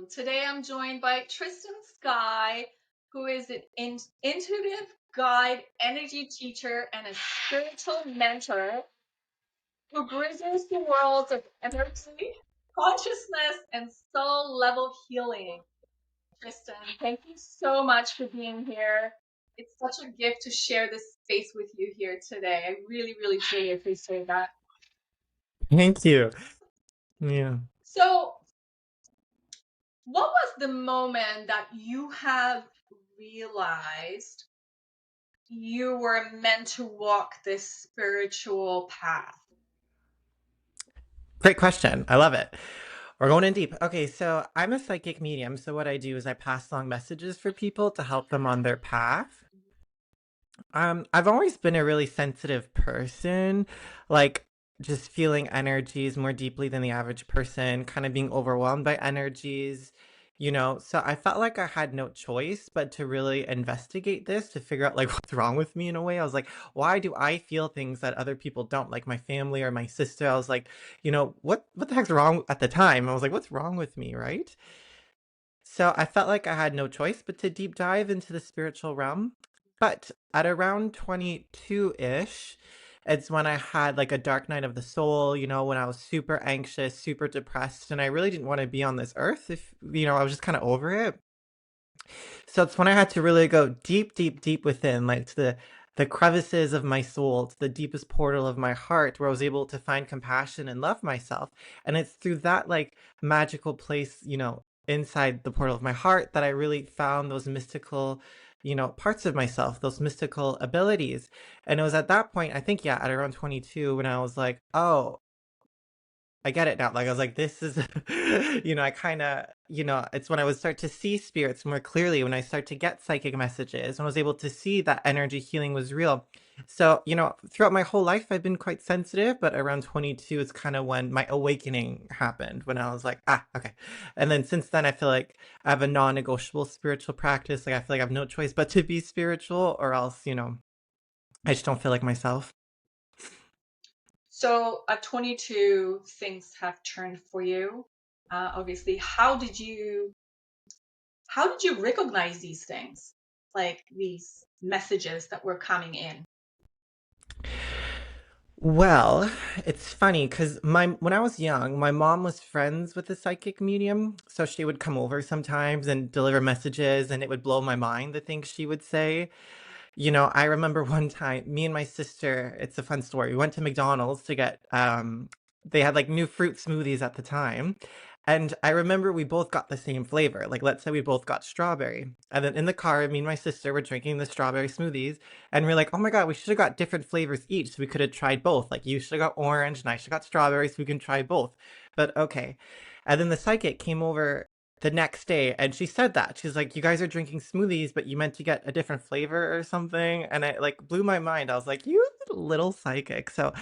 Today I'm joined by Tristen Sky, who is an intuitive guide, energy teacher, and a spiritual mentor who bridges the worlds of energy, consciousness, and soul level healing. Tristen, thank you so much for being here. It's such a gift to share this space with you here today. I really, really, truly appreciate that. Thank you. Yeah. So, what was the moment that you have realized you were meant to walk this spiritual path? Great question. I love it. We're going in deep. Okay, so I'm a psychic medium. So what I do is I pass along messages for people to help them on their path. I've always been a really sensitive person, like just feeling energies more deeply than the average person, kind of being overwhelmed by energies, So I felt like I had no choice but to really investigate this to figure out like what's wrong with me in a way. I was like, why do I feel things that other people don't, like my family or my sister? I was like, what the heck's wrong at the time? I was like, what's wrong with me, right? So I felt like I had no choice but to deep dive into the spiritual realm. But at around 22-ish, it's when I had like a dark night of the soul, when I was super anxious, super depressed, and I really didn't want to be on this earth. I was just kind of over it. So it's when I had to really go deep, deep, deep within, like to the crevices of my soul, to the deepest portal of my heart, where I was able to find compassion and love myself. And it's through that like magical place, inside the portal of my heart that I really found those mystical, parts of myself, those mystical abilities. And it was at that point, I think, yeah, at around 22, when I was like, oh, I get it now. Like I was like, this is, I kind of, it's when I would start to see spirits more clearly, when I start to get psychic messages, when I was able to see that energy healing was real. So, throughout my whole life, I've been quite sensitive, but around 22 is kind of when my awakening happened, when I was like, okay. And then since then, I feel like I have a non-negotiable spiritual practice. Like I feel like I have no choice but to be spiritual, or else, I just don't feel like myself. So at 22, things have turned for you. Obviously, how did you recognize these things, like these messages that were coming in? Well, it's funny because my when I was young, my mom was friends with a psychic medium, so she would come over sometimes and deliver messages, and it would blow my mind the things she would say. I remember one time, me and my sister, it's a fun story. We went to McDonald's to get they had like new fruit smoothies at the time. And I remember we both got the same flavor. Like let's say we both got strawberry. And then in the car, me and my sister were drinking the strawberry smoothies, and we're like, "Oh my God, we should have got different flavors each so we could have tried both. Like you should have got orange and I should have got strawberry so we can try both." But okay. And then the psychic came over the next day and she said that she's like, you guys are drinking smoothies but you meant to get a different flavor or something, and it like blew my mind. I was like, you little psychic. So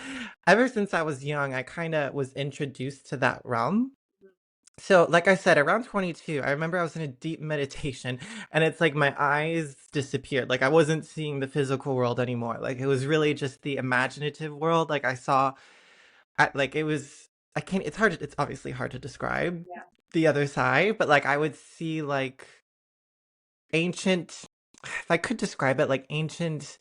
ever since I was young, I kind of was introduced to that realm. So like I said, around 22, I remember I was in a deep meditation, and it's like my eyes disappeared. Like I wasn't seeing the physical world anymore. Like it was really just the imaginative world. Like I saw like it was, I can't, it's obviously hard to describe Yeah. the other side, but like I would see like ancient, if I could describe it, like ancient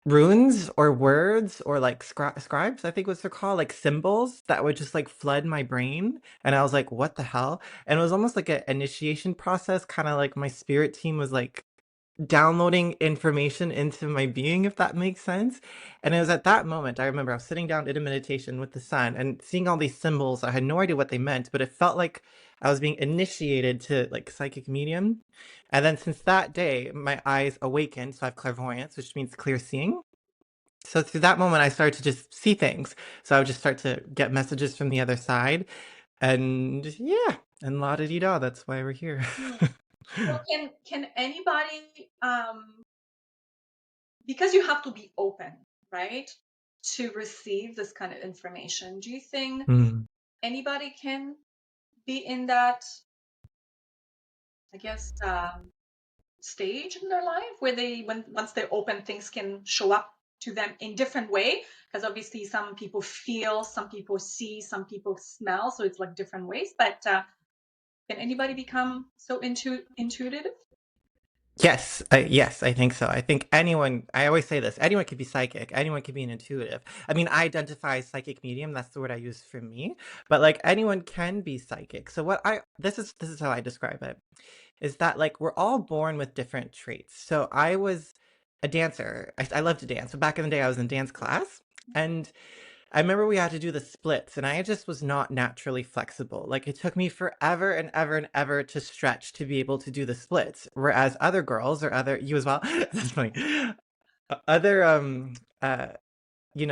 runes or words, or like scribes, I think what they're called, like symbols that would just like flood my brain. And I was like, what the hell? And it was almost like an initiation process, kind of like my spirit team was like downloading information into my being, if that makes sense. And it was at that moment, I remember I was sitting down in a meditation with the sun and seeing all these symbols. I had no idea what they meant, but it felt like I was being initiated to like psychic medium. And then since that day, my eyes awakened. So I have clairvoyance, which means clear seeing. So through that moment, I started to just see things. So I would just start to get messages from the other side. And yeah, and la da dee da, that's why we're here. Hmm. So can anybody, because you have to be open, right, to receive this kind of information, do you think Mm. anybody can be in that, I guess, stage in their life where when once they're open, things can show up to them in different way? Because obviously some people feel, some people see, some people smell, so it's like different ways. But Can anybody become so intuitive? Yes, I think so. I think anyone, I always say this, anyone could be psychic, anyone could be an intuitive. I mean, I identify as psychic medium, that's the word I use for me, but like anyone can be psychic. So this is how I describe it, is that like we're all born with different traits. So I was a dancer. I love to dance. So back in the day, I was in dance class, and I remember we had to do the splits, and I just was not naturally flexible. Like it took me forever and ever and ever to stretch to be able to do the splits. Whereas other girls or other you as well, that's funny. Other uh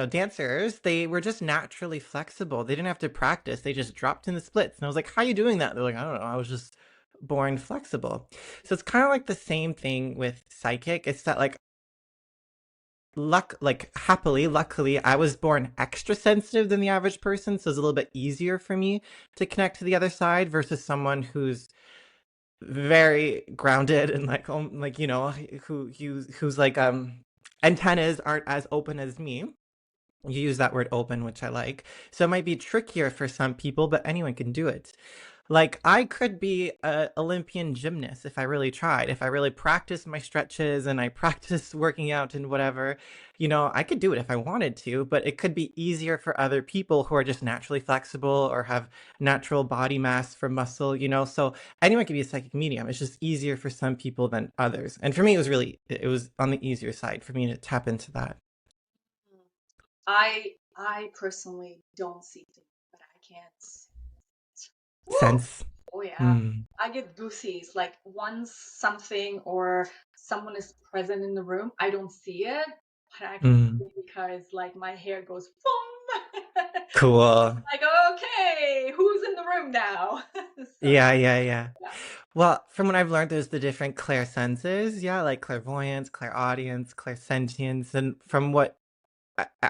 dancers, they were just naturally flexible. They didn't have to practice. They just dropped in the splits. And I was like, "How are you doing that?" They're like, "I don't know. I was just born flexible." So it's kind of like the same thing with psychic. It's that luckily, I was born extra sensitive than the average person, so it's a little bit easier for me to connect to the other side versus someone who's very grounded and who's like antennas aren't as open as me. You use that word open, which I like. So it might be trickier for some people, but anyone can do it. Like I could be a Olympian gymnast if I really tried. If I really practiced my stretches and I practiced working out and whatever, I could do it if I wanted to, but it could be easier for other people who are just naturally flexible or have natural body mass for muscle. So anyone can be a psychic medium. It's just easier for some people than others. And for me it was on the easier side for me to tap into that I personally don't see things, but I can't. Woo! sense. Oh yeah. Mm, I get goosies. Like once something or someone is present in the room, I don't see it, but I can see mm. it because like my hair goes boom. Cool. Like, okay, who's in the room now? So Yeah, yeah, yeah. yeah. Well, from what I've learned, there's the different clairsenses, yeah, like clairvoyance, clairaudience, clairsentience, and from what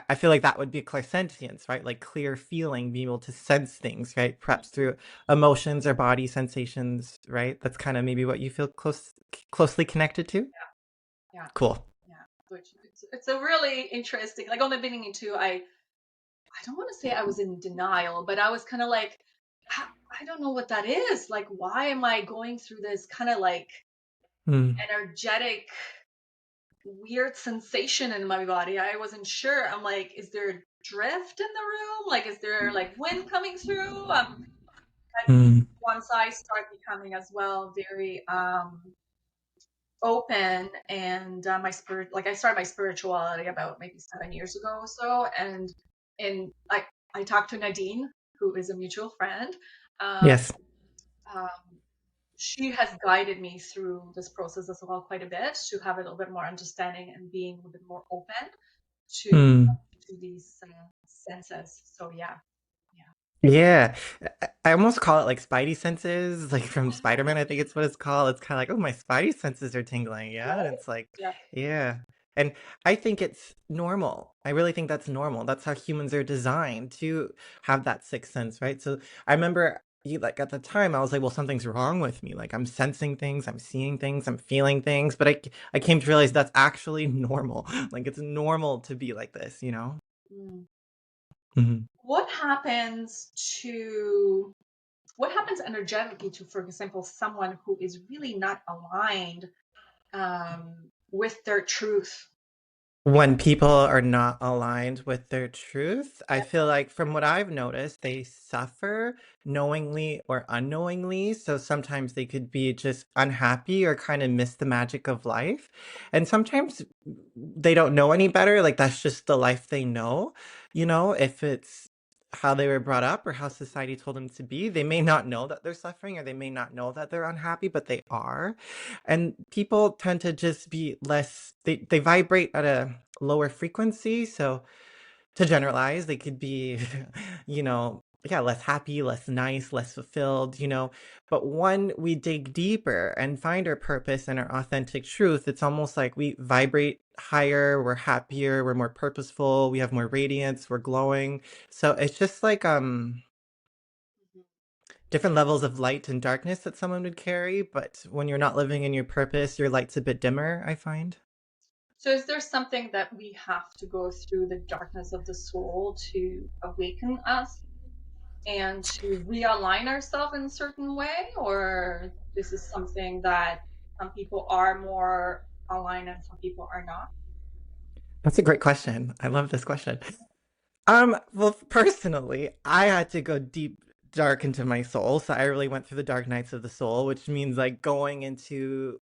I feel like that would be clairsentience, right? Like clear feeling, being able to sense things, right? Perhaps through emotions or body sensations, right? That's kind of maybe what you feel closely connected to. Yeah. Cool. Yeah. Which it's a really interesting, like on the beginning too, I don't want to say I was in denial, but I was kind of like, I don't know what that is. Like, why am I going through this kind of like Mm, energetic, weird sensation in my body? I wasn't sure. I'm like, is there a drift in the room? Like, is there like wind coming through? But mm. once I start becoming as well very open and my spirit, like I started my spirituality about maybe 7 years ago or so, and I talked to Nadine, who is a mutual friend. um, Yes. um, she has guided me through this process as well quite a bit to have a little bit more understanding and being a little bit more open to Mm. these senses. So yeah, Yeah, I almost call it like spidey senses, like from Spider-Man, I think it's what it's called. It's kind of like, oh, my spidey senses are tingling. Yeah. And right, it's like, yeah. yeah. And I think it's normal. I really think that's normal. That's how humans are designed to have that sixth sense, right? So I remember like at the time I was like, well, something's wrong with me. Like I'm sensing things, I'm seeing things, I'm feeling things, but I came to realize that's actually normal. Like it's normal to be like this. Mm. Mhm. What happens to what happens energetically to, for example, someone who is really not aligned with their truth? When people are not aligned with their truth, I feel like from what I've noticed, they suffer knowingly or unknowingly. So sometimes they could be just unhappy or kind of miss the magic of life. And sometimes they don't know any better. Like that's just the life they know, if it's how they were brought up or how society told them to be. They may not know that they're suffering or they may not know that they're unhappy, but they are. And people tend to just be less, they vibrate at a lower frequency. So to generalize, they could be, yeah, less happy, less nice, less fulfilled. But when we dig deeper and find our purpose and our authentic truth, it's almost like we vibrate higher, we're happier, we're more purposeful, we have more radiance, we're glowing. So it's just like different levels of light and darkness that someone would carry, but when you're not living in your purpose, your light's a bit dimmer, I find. So, is there something that we have to go through the darkness of the soul to awaken us? and to realign ourselves in a certain way, or this is something that some people are more aligned and some people are not? That's a great question. I love this question. Well, personally, I had to go deep dark into my soul. So I really went through the dark nights of the soul, which means like going into,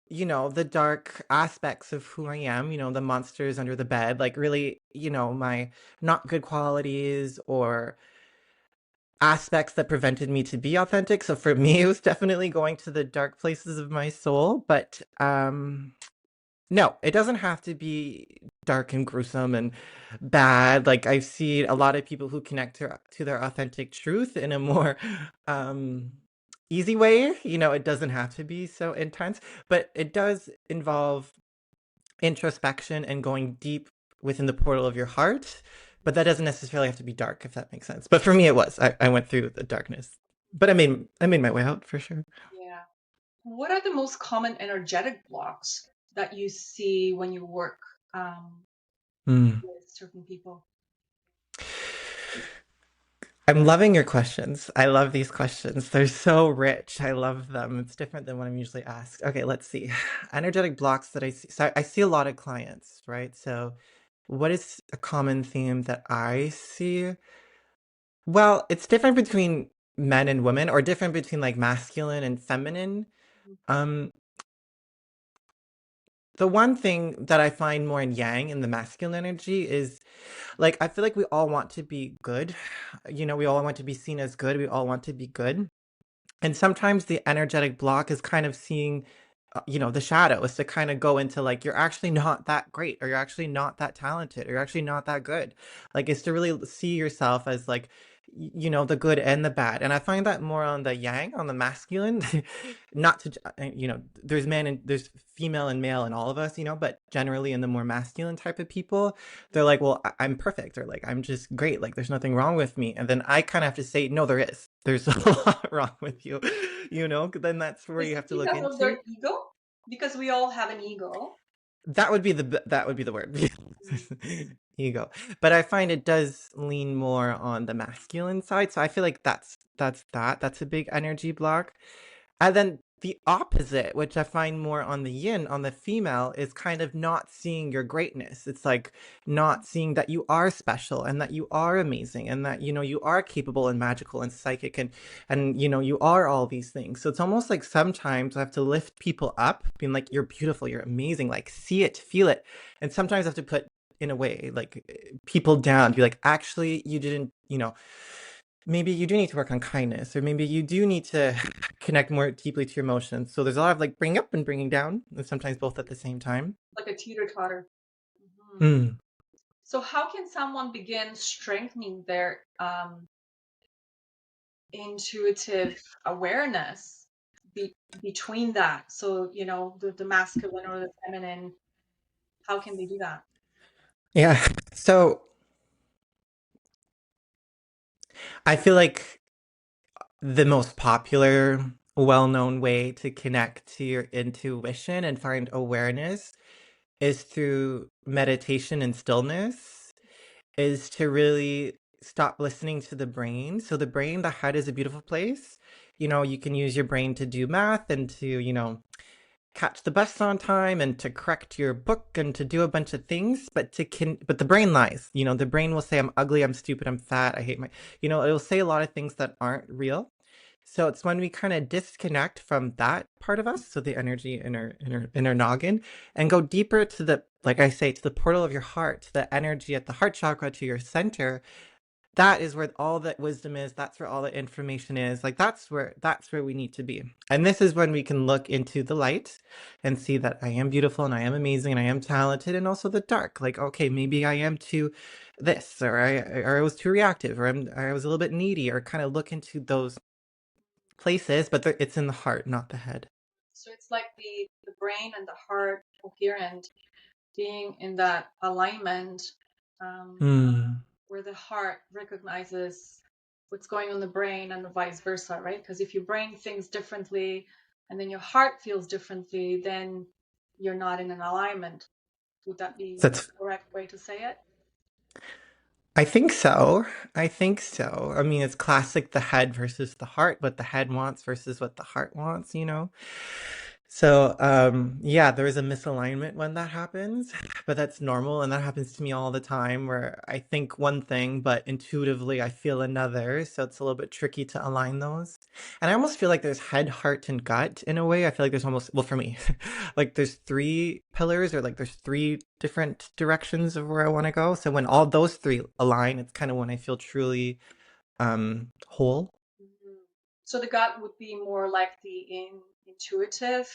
the dark aspects of who I am, the monsters under the bed, like really, my not good qualities or aspects that prevented me to be authentic. So for me, it was definitely going to the dark places of my soul. But no, it doesn't have to be dark and gruesome and bad. Like I see a lot of people who connect to their authentic truth in a more um easy way. It doesn't have to be so intense, but it does involve introspection and going deep within the portal of your heart. But that doesn't necessarily have to be dark, if that makes sense. But for me, it was. I went through the darkness, but I made my way out for sure. Yeah. What are the most common energetic blocks that you see when you work um, Mm. with certain people? I'm loving your questions. I love these questions. They're so rich. I love them. It's different than what I'm usually asked. Okay, let's see. Energetic blocks that I see. So I see a lot of clients, right? So what is a common theme that I see? Well, it's different between men and women, or different between like masculine and feminine. Um, the one thing that I find more in yang in the masculine energy is like I feel like we all want to be good. We all want to be seen as good. We all want to be good. And sometimes the energetic block is kind of seeing, the shadow is to kind of go into like, you're actually not that great, or you're actually not that talented, or you're actually not that good. Like, it's to really see yourself as like, the good and the bad. And I find that more on the yang, on the masculine, not to, there's man and there's female and male in all of us, but generally in the more masculine type of people, they're like, well, I'm perfect, or like, I'm just great. Like, there's nothing wrong with me. And then I kind of have to say, no, there is. There's a lot wrong with you, 'cause then that's where Is you it have to look because of their into. ego? Because we all have an ego. That would be the word. Mm. Ego. But I find it does lean more on the masculine side. So I feel like that's a big energy block. And then the opposite, which I find more on the yin, on the female, is kind of not seeing your greatness. It's like not seeing that you are special and that you are amazing and that you are capable and magical and psychic and you are all these things. So it's almost like sometimes I have to lift people up, being like, you're beautiful, you're amazing, like see it, feel it. And sometimes I have to put in a way like people down, be like, actually, you didn't, maybe you do need to work on kindness, or maybe you do need to connect more deeply to your emotions. So there's a lot of like bringing up and bringing down, and sometimes both at the same time. Like a teeter-totter. Mhm. Mm. So how can someone begin strengthening their intuitive awareness between that? So, the masculine or the feminine, how can they do that? Yeah. So I feel like the most popular, well known way to connect to your intuition and find awareness is through meditation and stillness, is to really stop listening to the brain. So the brain, the head is a beautiful place. You can use your brain to do math and to, catch the bus on time and to correct your book and to do a bunch of things, but the brain lies. The brain will say, I'm ugly, I'm stupid, I'm fat, I hate my, it'll say a lot of things that aren't real. So it's when we kind of disconnect from that part of us, so the energy in our noggin, and go deeper to the, like I say, to the portal of your heart, to the energy at the heart chakra, to your center. That is where all the wisdom is. That's where all the information is. Like that's where we need to be. And this is when we can look into the light and see that I am beautiful and I am amazing and I am talented, and also the dark. Like, okay, maybe I am too this, or I was too reactive, or I was a little bit needy, or kind of look into those places, but it's in the heart, not the head. So it's like the brain and the heart coherent, being in that alignment, um, Hmm. where the heart recognizes what's going on in the brain and vice versa, right? Because if your brain thinks differently and then your heart feels differently, then you're not in an alignment. Would that be That's the correct way to say it? I think so. I think so. I mean, it's classic the head versus the heart, what the head wants versus what the heart wants, you know? So, yeah, there is a misalignment when that happens, but that's normal. And that happens to me all the time where I think one thing, but intuitively I feel another. So it's a little bit tricky to align those. And I almost feel like there's head, heart, and gut in a way. I feel like there's almost, well, for me, like there's three pillars or like there's three different directions of where I want to go. So when all those three align, it's kind of when I feel truly whole. Mhm. So the gut would be more like the intuitive,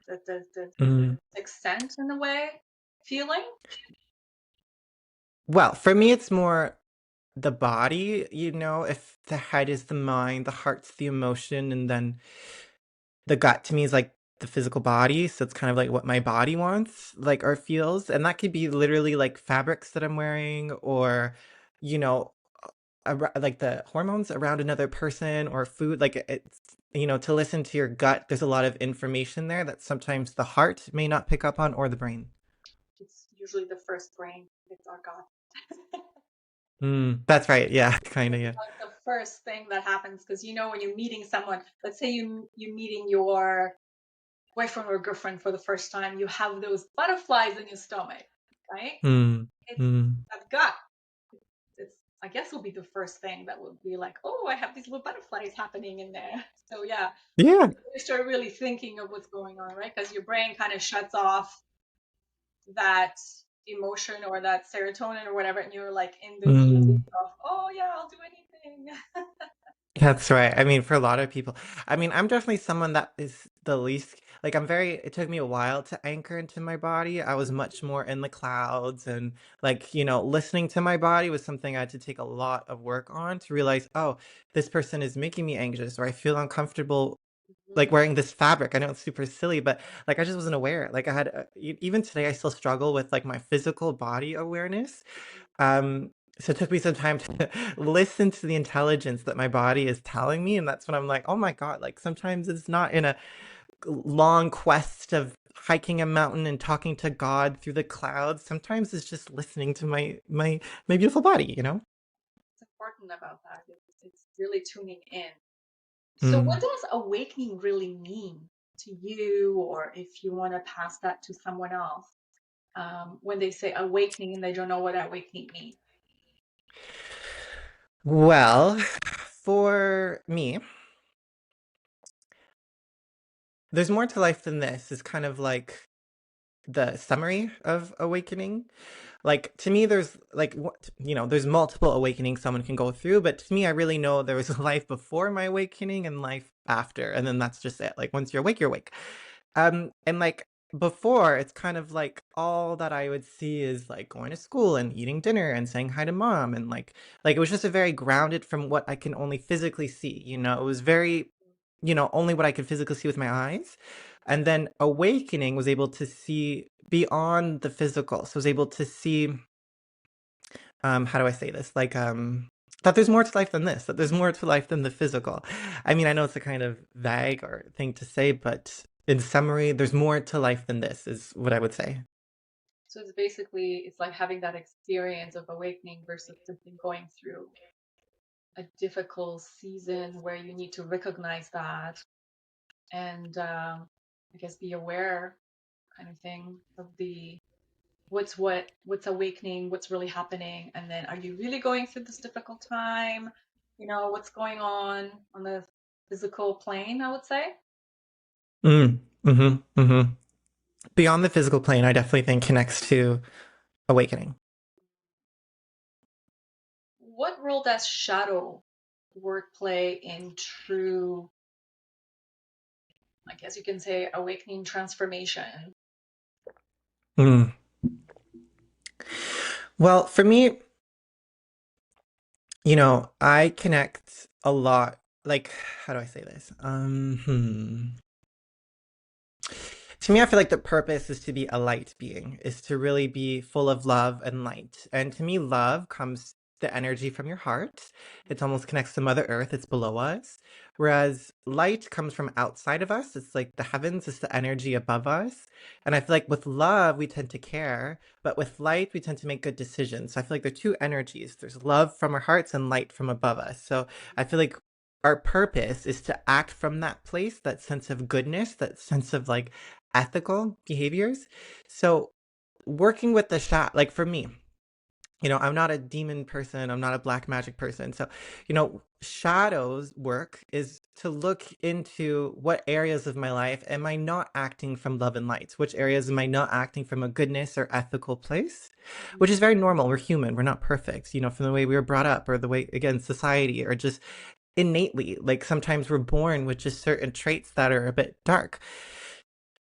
the Mm. sixth sense in a way, feeling. Well, for me, it's more the body, you know, if the head is the mind, the heart's the emotion, and then the gut to me is like the physical body. So it's kind of like what my body wants, like, or feels. And that could be literally like fabrics that I'm wearing or, you know, like the hormones around another person or food. Like it's, you know, to listen to your gut, there's a lot of information there that sometimes the heart may not pick up on or the brain. It's usually the first brain. It's our gut. Mm, that's right. Yeah, kind of. Yeah. Like the first thing that happens because when you're meeting someone, let's say you meeting your boyfriend or girlfriend for the first time, you have those butterflies in your stomach, right? Mm, It's mm. that gut. It's I guess will be the first thing that would be like, oh, I have these little butterflies happening in there. So yeah, Yeah. you start really thinking of what's going on, right? Because your brain kind of shuts off that emotion or that serotonin or whatever, and you're like in the zone Mm. of, oh yeah, I'll do anything. That's right. I mean, for a lot of people, I mean, I'm definitely someone that is the least, like, it took me a while to anchor into my body. I was much more in the clouds and, like, you know, listening to my body was something I had to take a lot of work on to realize, oh, this person is making me anxious or I feel uncomfortable, like, wearing this fabric. I know it's super silly, but, like, I just wasn't aware. Like, even today, I still struggle with, like, my physical body awareness. Um, so it took me some time to listen to the intelligence that my body is telling me, and that's when I'm like, "Oh my God," like, sometimes it's not in a long quest of hiking a mountain and talking to God through the clouds. Sometimes it's just listening to my beautiful body, you know? What's important about that? It's really tuning in. So, what Mm. does awakening really mean to you, or if you want to pass that to someone else? When they say awakening and they don't know what awakening means. Well, for me, there's more to life than this is kind of like the summary of awakening. Like to me, there's like what you know, there's multiple awakenings someone can go through, but to me, I really know there was a life before my awakening and life after, and then that's just it. Like once you're awake, you're awake. And like before, it's kind of like all that I would see is like going to school and eating dinner and saying hi to mom and like it was just a very grounded from what I can only physically see. You know, it was very, you know, only what I could physically see with my eyes. And then awakening was able to see beyond the physical. So I was able to see how do I say this? Like that there's more to life than this, that there's more to life than the physical. I mean, I know it's a kind of vague or thing to say, but in summary, there's more to life than this is what I would say. So it's like having that experience of awakening versus simply going through a difficult season where you need to recognize that and I guess be aware kind of thing of the what's awakening, what's really happening, and then are you really going through this difficult time? What's going on the physical plane, I would say. Mm, mm-hmm, mm-hmm. Beyond the physical plane, I definitely think connects to awakening. What role does shadow work play in true, I guess you can say, awakening transformation? Mm. Well, for me, you know, I connect a lot. Like, how do I say this? To me, I feel like the purpose is to be a light being, is to really be full of love and light. And to me, love comes the energy from your heart. It almost connects to Mother Earth. It's below us. Whereas light comes from outside of us. It's like the heavens, it's the energy above us. And I feel like with love, we tend to care, but with light, we tend to make good decisions. So I feel like there are two energies. There's love from our hearts and light from above us. So I feel like our purpose is to act from that place, that sense of goodness, that sense of like ethical behaviors. So working with the shot, like for me, I'm not a demon person, I'm not a black magic person. So, shadows work is to look into what areas of my life am I not acting from love and light? Which areas am I not acting from a goodness or ethical place? Which is very normal. We're human, we're not perfect, from the way we were brought up or the way, again, society or just innately. Like sometimes we're born with just certain traits that are a bit dark.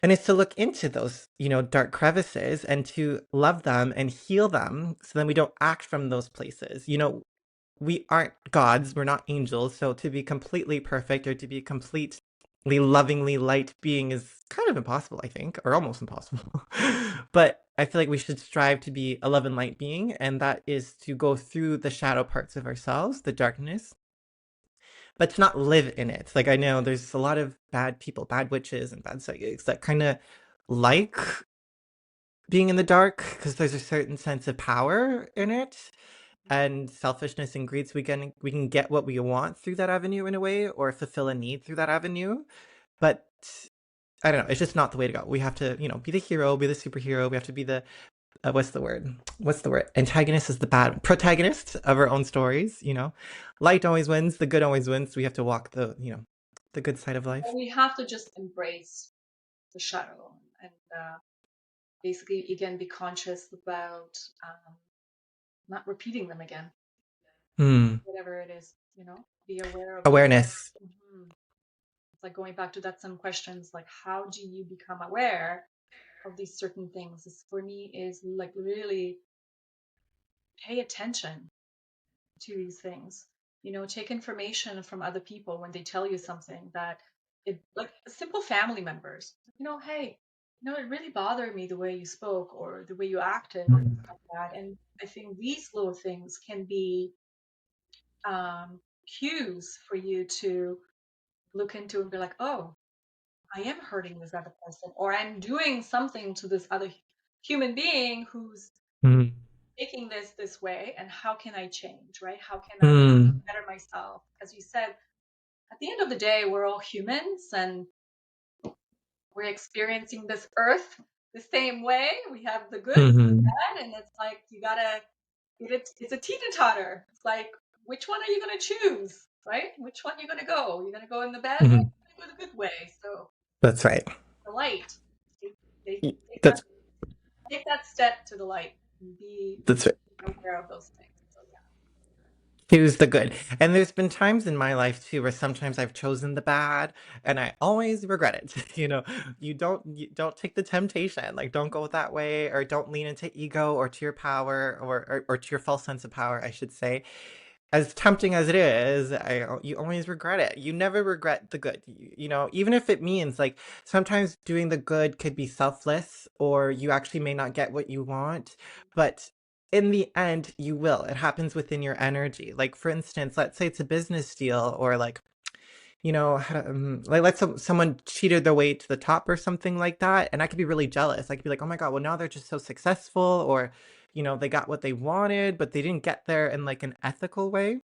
And it's to look into those, dark crevices and to love them and heal them so then we don't act from those places. We aren't gods, we're not angels. So to be completely perfect or to be completely lovingly light being is kind of impossible, I think, or almost impossible. But I feel like we should strive to be a love and light being. And that is to go through the shadow parts of ourselves, the darkness, but to not live in it. Like I know there's a lot of bad people, bad witches and bad psychics that kind of like being in the dark because there's a certain sense of power in it and selfishness and greed. So we can get what we want through that avenue in a way or fulfill a need through that avenue. But I don't know, it's just not the way to go. We have to, be the hero, be the superhero. We have to be the what's the word? What's the word? Antagonist is the bad protagonist of our own stories. Light always wins. The good always wins. We have to walk the good side of life. We have to just embrace the shadow and basically, again, be conscious about not repeating them again, whatever it is, be aware of them. Awareness. It's like going back to that some questions like how do you become aware of these certain things? This for me is like really pay attention to these things. Take information from other people when they tell you something that it like simple family members. Hey, it really bothered me the way you spoke or the way you acted or stuff like that. And I think these little things can be cues for you to look into and be like, oh, I am hurting this other person, or I'm doing something to this other human being who's Mm. making this way, and how can I change, right? How can I Mm. better myself? As you said, at the end of the day, we're all humans and we're experiencing this earth the same way. We have the good and the bad, and it's like you gotta it's a teeter-totter. It's like which one are you gonna choose, right? Which one are you gonna go? You're gonna go in the bad way, or the good way. So That's right. the light. Take, take that That's take that step to the light and be that's right. aware of those things. So yeah. Choose the good. And there's been times in my life too where sometimes I've chosen the bad and I always regret it. You don't take the temptation. Like don't go that way or don't lean into ego or to your power or to your false sense of power, I should say. As tempting as it is, you always regret it. You never regret the good. Even if it means like sometimes doing the good could be selfless or you actually may not get what you want, but in the end, you will. It happens within your energy. Like for instance, let's say it's a business deal or like like let's someone cheated their way to the top or something like that, and I could be really jealous. I could be like, oh my god, well now they're just so successful, or they got what they wanted, but they didn't get there in like an ethical way.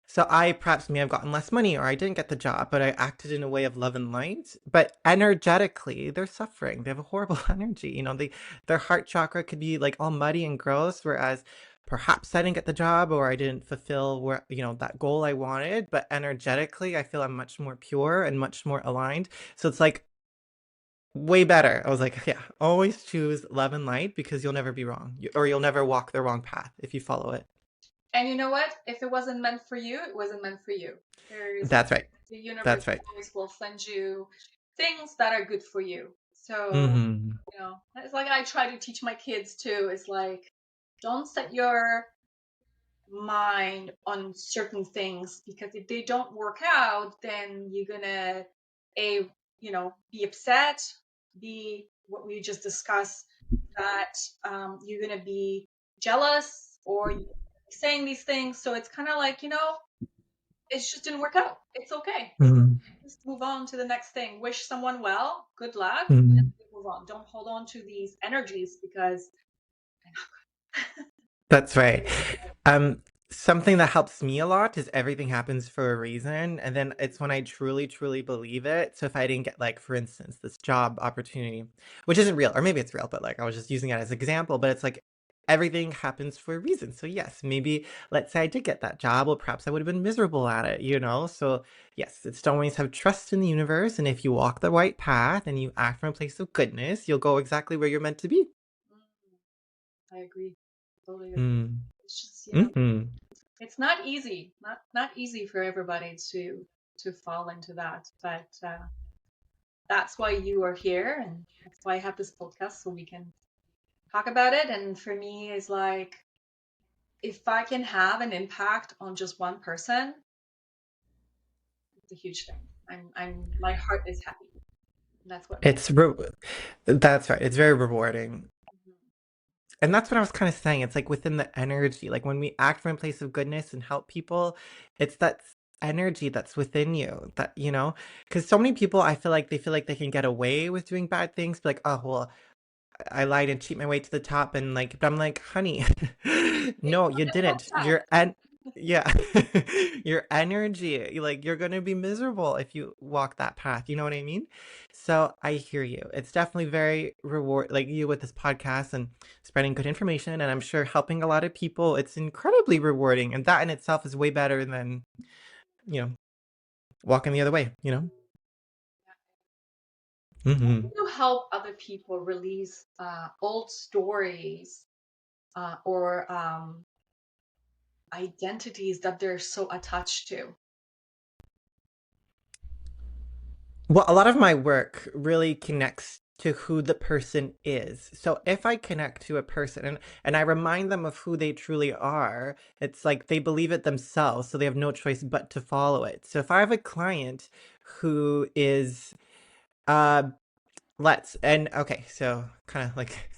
So I perhaps may have gotten less money or I didn't get the job, but I acted in a way of love and light. But energetically, they're suffering. They have a horrible energy. Their heart chakra could be like all muddy and gross, whereas perhaps I didn't get the job or I didn't fulfill that goal I wanted. But energetically, I feel I'm much more pure and much more aligned. So it's like way better. I was like, yeah, always choose love and light because you'll never be wrong, or you'll never walk the wrong path if you follow it. And you know what? If it wasn't meant for you, it wasn't meant for you. There's That's right. the universe That's right. always will send you things that are good for you. So, Hmm. it's like I try to teach my kids too. It's like, don't set your mind on certain things because if they don't work out, then you're gonna be upset, be what we just discussed, that you're gonna be jealous or you're saying these things. So it's kind of like, it just didn't work out. It's okay. Mm, Just move on to the next thing. Wish someone well, good luck, and mm. move on. Don't hold on to these energies because That's right. Um, Something that helps me a lot is everything happens for a reason, and then it's when I truly, truly believe it. So if I didn't get, like, for instance, this job opportunity, which isn't real, or maybe it's real, but like I was just using it as an example, but it's like everything happens for a reason. So yes, maybe let's say I did get that job, well, perhaps I would have been miserable at it, you know? So yes, it's to always have trust in the universe, and if you walk the right path and you act from a place of goodness, you'll go exactly where you're meant to be. I agree. Totally agree. Mm. It's just, Hmm. it's not easy. Not easy for everybody to fall into that. But that's why you are here, and that's why I have this podcast so we can talk about it. And for me, it's like if I can have an impact on just one person, it's a huge thing. My heart is happy. And that's what matters. It's re That's right. It's very rewarding. Mhm. And that's what I was kind of saying. It's like within the energy, like when we act from a place of goodness and help people, it's that energy that's within you that, because so many people, I feel like they can get away with doing bad things, but like, oh, well, I lied and cheat my way to the top and like but I'm like, "Honey, Hey, no, look you at the didn't. side. Yeah. Your energy, like you're gonna be miserable if you walk that path. You know what I mean? So I hear you. It's definitely very reward like you with this podcast and spreading good information and I'm sure helping a lot of people. It's incredibly rewarding and that in itself is way better than, you know, walking the other way, you know? Mhm. You help other people release old stories or identities that they're so attached to. Well, a lot of my work really connects to who the person is. So if I connect to a person and I remind them of who they truly are, it's like they believe it themselves, so they have no choice but to follow it. So if I have a client who is uh let's and okay, so kind of like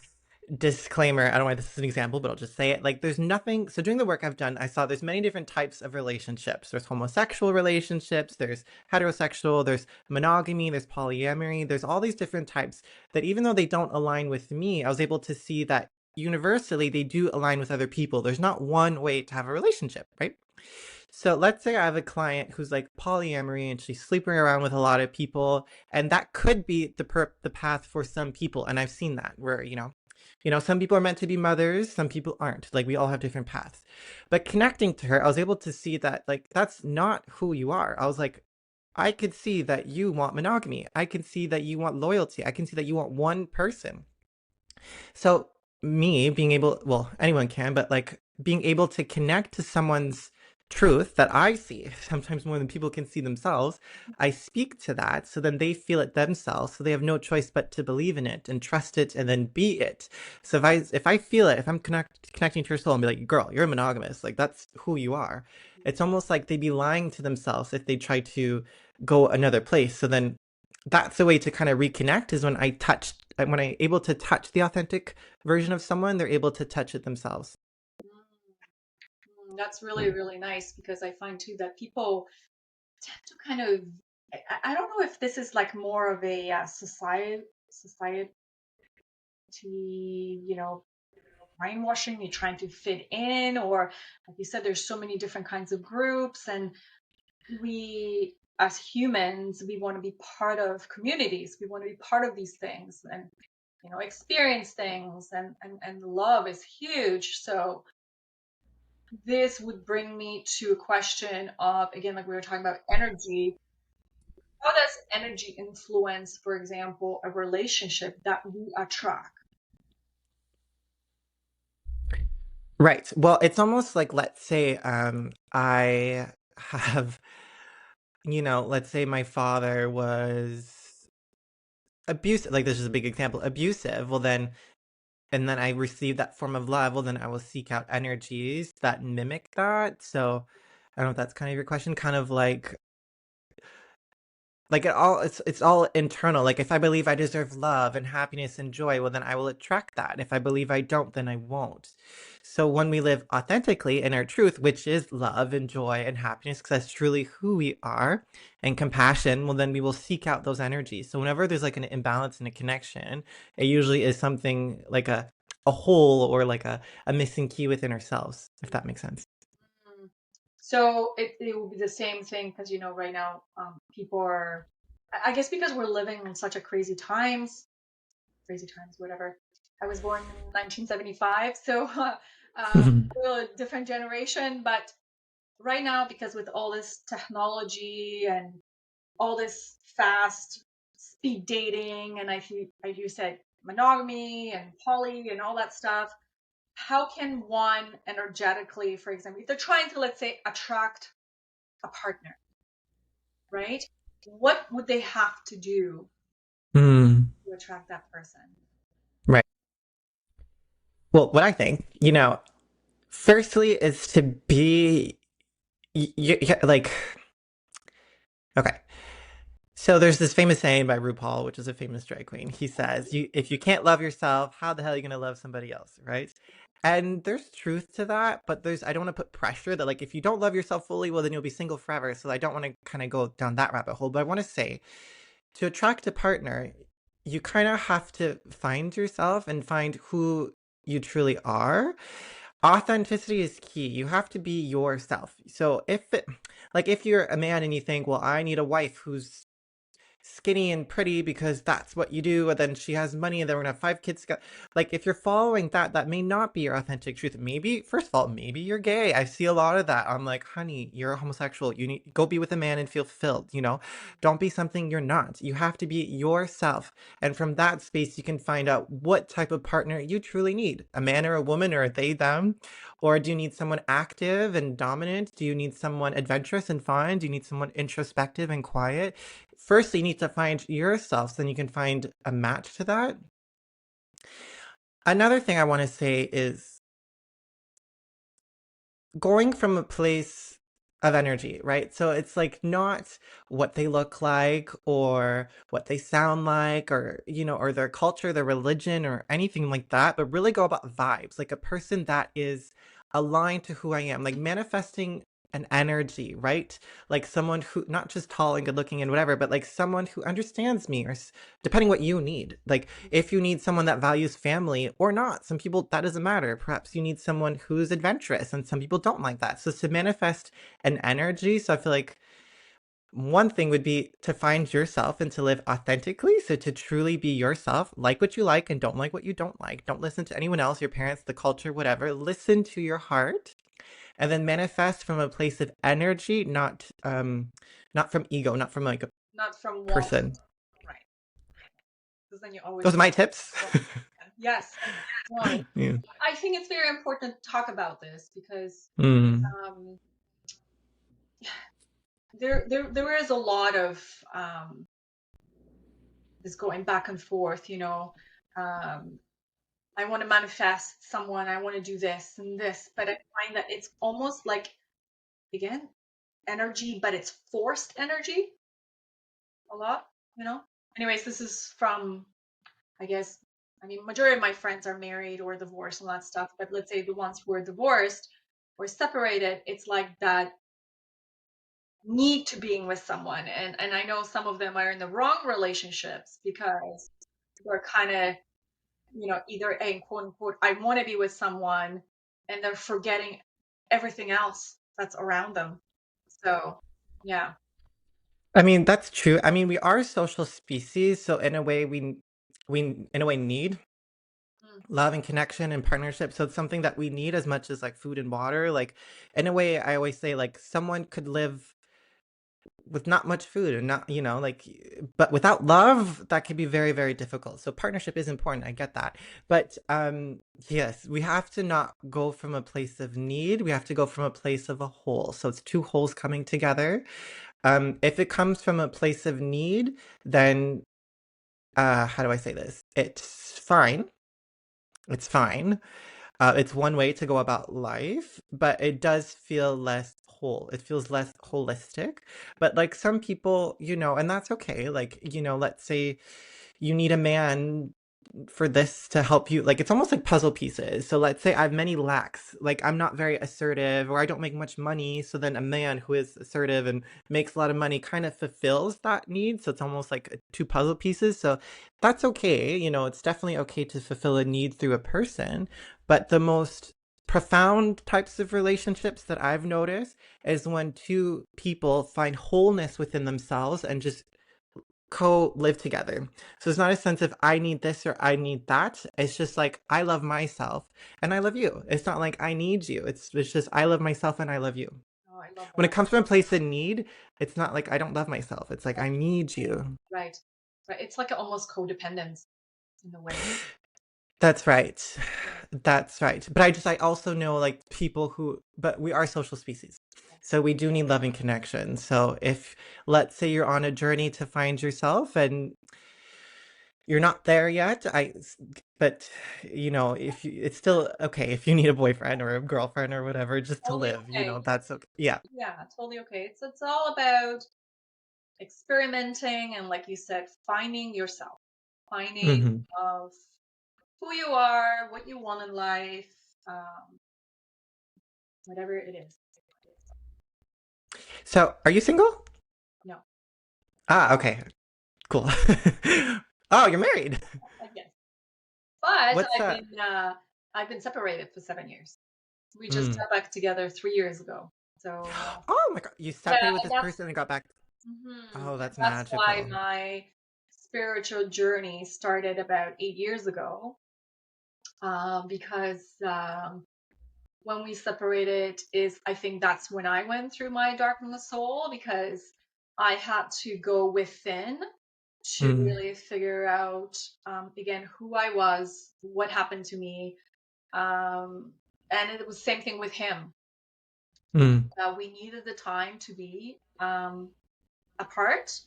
disclaimer, I don't know why this is an example, but I'll just say it. Like there's nothing so doing the work I've done, I saw there's many different types of relationships. There's homosexual relationships, there's heterosexual, there's monogamy, there's polyamory, there's all these different types that even though they don't align with me, I was able to see that universally they do align with other people. There's not one way to have a relationship, right? So let's say I have a client who's like polyamory and she's sleeping around with a lot of people, and that could be the path for some people. And I've seen that where some people are meant to be mothers, some people aren't. Like we all have different paths. But connecting to her, I was able to see that like that's not who you are. I was like, I could see that you want monogamy. I can see that you want loyalty. I can see that you want one person. So me being able, well, anyone can, but like being able to connect to someone's truth that I see, sometimes more than people can see themselves, I speak to that so then they feel it themselves. So they have no choice but to believe in it and trust it and then be it. So if I feel it, if I'm connecting to your soul and be like, girl, you're monogamous, like that's who you are. It's almost like they'd be lying to themselves if they try to go another place. So then that's the way to kind of reconnect is when I able to touch the authentic version of someone, they're able to touch it themselves. That's really, really nice because I find too that people tend to kind of, I don't know if this is like more of a society, brainwashing, you're trying to fit in, or like you said, there's so many different kinds of groups, and we as humans, we want to be part of communities, we want to be part of these things and experience things, and love is huge. So this would bring me to a question of, again, like we were talking about energy. How does energy influence, for example, a relationship that we attract? Right. Well, it's almost like let's say I have, let's say my father was abusive, like this is a big example, abusive. Well then and then I receive that form of love, well then I will seek out energies that mimic that. So I don't know if that's kind of your question, kind of like like it's all internal. Like if I believe I deserve love and happiness and joy, well then I will attract that. If I believe I don't, then I won't. So when we live authentically in our truth, which is love and joy and happiness, because that's truly who we are, and compassion, well then we will seek out those energies. So whenever there's like an imbalance in a connection, it usually is something like a hole or like a missing key within ourselves, if that makes sense. Mm. So it will be the same thing because right now people are, I guess because we're living in such a crazy times, whatever. I was born in 1975, so we're a different generation. But right now, because with all this technology and all this fast speed dating, and like you said, monogamy and poly and all that stuff, how can one energetically, for example, if they're trying to, let's say, attract a partner, right? What would they have to do Mm, to attract that person? right. Well, what I think, firstly is to be like, okay. So there's this famous saying by RuPaul, which is a famous drag queen. He says, if you can't love yourself, how the hell are you going to love somebody else, right? And there's truth to that, but I don't want to put pressure that like if you don't love yourself fully, well then you'll be single forever. So I don't want to kind of go down that rabbit hole, but I want to say to attract a partner, you kind of have to find yourself and find who you truly are. Authenticity is key. You have to be yourself. So if you're a man and you think, well, I need a wife who's skinny and pretty because that's what you do, and then she has money and then we're gonna have 5 kids, like if you're following that, that may not be your authentic truth. Maybe, first of all, maybe you're gay. I see a lot of that. I'm like, honey, you're a homosexual, you need go be with a man and feel fulfilled. Don't be something you're not. You have to be yourself, and from that space you can find out what type of partner you truly need, a man or a woman, or a they them. Or do you need someone active and dominant? Do you need someone adventurous and fun? Do you need someone introspective and quiet? First, you need to find yourself, so then you can find a match to that. Another thing I want to say is going from a place of energy, right? So it's like not what they look like or what they sound like or their culture, their religion or anything like that, but really go about vibes, like a person that is aligned to who I am, like manifesting an energy, right? Like someone who not just tall and good looking and whatever, but like someone who understands me or depending what you need. Like if you need someone that values family or not, some people that doesn't matter. Perhaps you need someone who's adventurous and some people don't like that. So to manifest an energy, so I feel like one thing would be to find yourself and to live authentically. So to truly be yourself, like what you like and don't like what you don't like. Don't listen to anyone else, your parents, the culture, whatever. Listen to your heart and then manifest from a place of energy, not from ego, not from like a Not from one, person. right? Because then you always Those are want my tips. one. Yes. No, Yeah. I think it's very important to talk about this because Mm. um, there is a lot of this going back and forth. I want to manifest someone, I want to do this and this, but I find that it's almost like, again, energy, but it's forced energy a lot. Anyways, this is from, I guess, I mean, majority of my friends are married or divorced and that stuff, but let's say the ones who are divorced or separated, it's like that need to being with someone. And I know some of them are in the wrong relationships because they're kind of, either a quote unquote, I want to be with someone, and they're forgetting everything else that's around them. So, yeah. I mean, that's true. I mean, we are a social species, so in a way we in a way need Mm. love and connection and partnership. So it's something that we need as much as like food and water. Like in a way I always say like someone could live with not much food and not, like, but without love that could be very, very difficult. So partnership is important. I get that. But yes, we have to not go from a place of need. We have to go from a place of a whole. So it's two wholes coming together. If it comes from a place of need, then how do I say this? It's fine. It's fine. It's one way to go about life, but it does feel less whole. It feels less holistic. But like some people, and that's okay. Like, let's say you need a man for this to help you. Like it's almost like puzzle pieces. So let's say I have many lacks. Like I'm not very assertive or I don't make much money. So then a man who is assertive and makes a lot of money kind of fulfills that need. So it's almost like two puzzle pieces. So that's okay. It's definitely okay to fulfill a need through a person. But the most profound types of relationships that I've noticed is when two people find wholeness within themselves and just co-live together. So it's not a sense of I need this or I need that. It's just like I love myself and I love you. It's not like I need you. It's just I love myself and I love you. Oh, I love When that. it comes from a place of need, it's not like I don't love myself. It's like I need you. Right. Right. It's like almost codependence in a way. That's right. That's right. But I also know like people but we are social species. So we do need love and connection. So if, let's say you're on a journey to find yourself and you're not there yet, but if it's still okay if you need a boyfriend or a girlfriend or whatever just to Totally live, okay. that's okay. Yeah. Yeah, totally okay. It's all about experimenting and, like you said, finding yourself, finding Hmm. of who you are, what you want in life, um, whatever it is. So, are you single? No, Ah, okay. Cool. Oh, you're married. I guess. But What's that? I've been separated for 7 years. We just Mm. got back together 3 years ago. So Oh my God, you yeah, separated with and this person and got back. Oh, and that's that's why magical. my spiritual journey started about 8 years ago. Because when we separated, is I think that's when I went through my dark night of the soul, because I had to go within to Mm. really figure out, again, who I was, what happened to me. And it was the same thing with him. Mm. We needed the time to be apart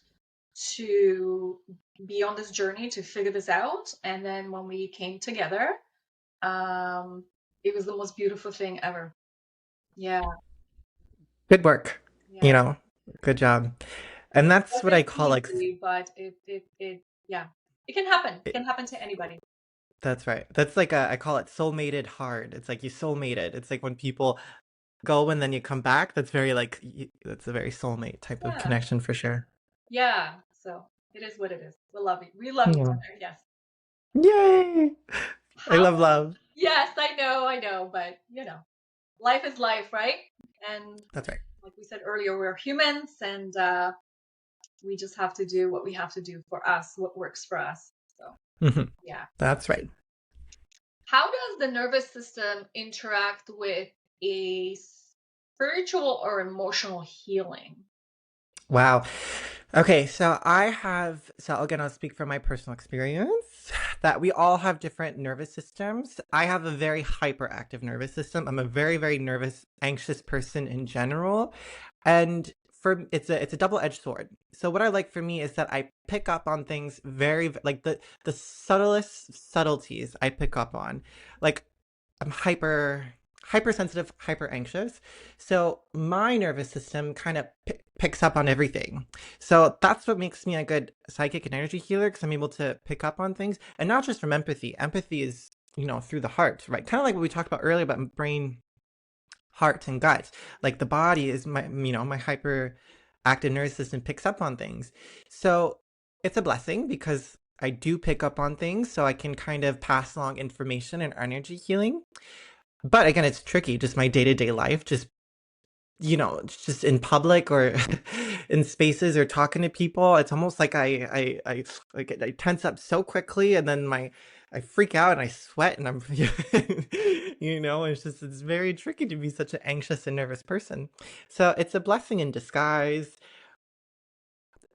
to be on this journey to figure this out. And then when we came together, um, it was the most beautiful thing ever. Yeah, Good work. you yeah. know Good job. And that's what I Wasn't call like easy, but yeah, it can happen. It it, can happen to anybody. that's right. That's like I call it soulmated hard. It's like you soulmated. It's like when people go and then you come back. That's very like that's a very soulmate type of Yeah, connection for sure. yeah. So it is what it is. We love it. We love each Yeah. other. Yes. Yay! I How? love love. Yes, I know, but life is life, right? And That's right. like we said earlier, we're humans, and we just have to do what we have to do for us, what works for us. So Mhm. yeah. That's right. How does the nervous system interact with a spiritual or emotional healing? Wow. Okay, so again, I'll speak from my personal experience that we all have different nervous systems. I have a very hyperactive nervous system. I'm a very, very nervous, anxious person in general. And it's a double-edged sword. So what I like for me is that I pick up on things like the subtlest subtleties I pick up on. Like I'm hypersensitive, hyper anxious. So my nervous system kind of picks up on everything. So that's what makes me a good psychic and energy healer, because I'm able to pick up on things, and not just from empathy. Empathy is, through the heart, right? Kind of like what we talked about earlier about brain, heart, and gut. Like the body is my hyper active nervous system picks up on things. So it's a blessing because I do pick up on things, so I can kind of pass along information and energy healing. But again, it's tricky. Just my day to day life, just in public or in spaces or talking to people, it's almost like I tense up so quickly, and then I freak out and I sweat and I'm, it's very tricky to be such an anxious and nervous person. So it's a blessing in disguise,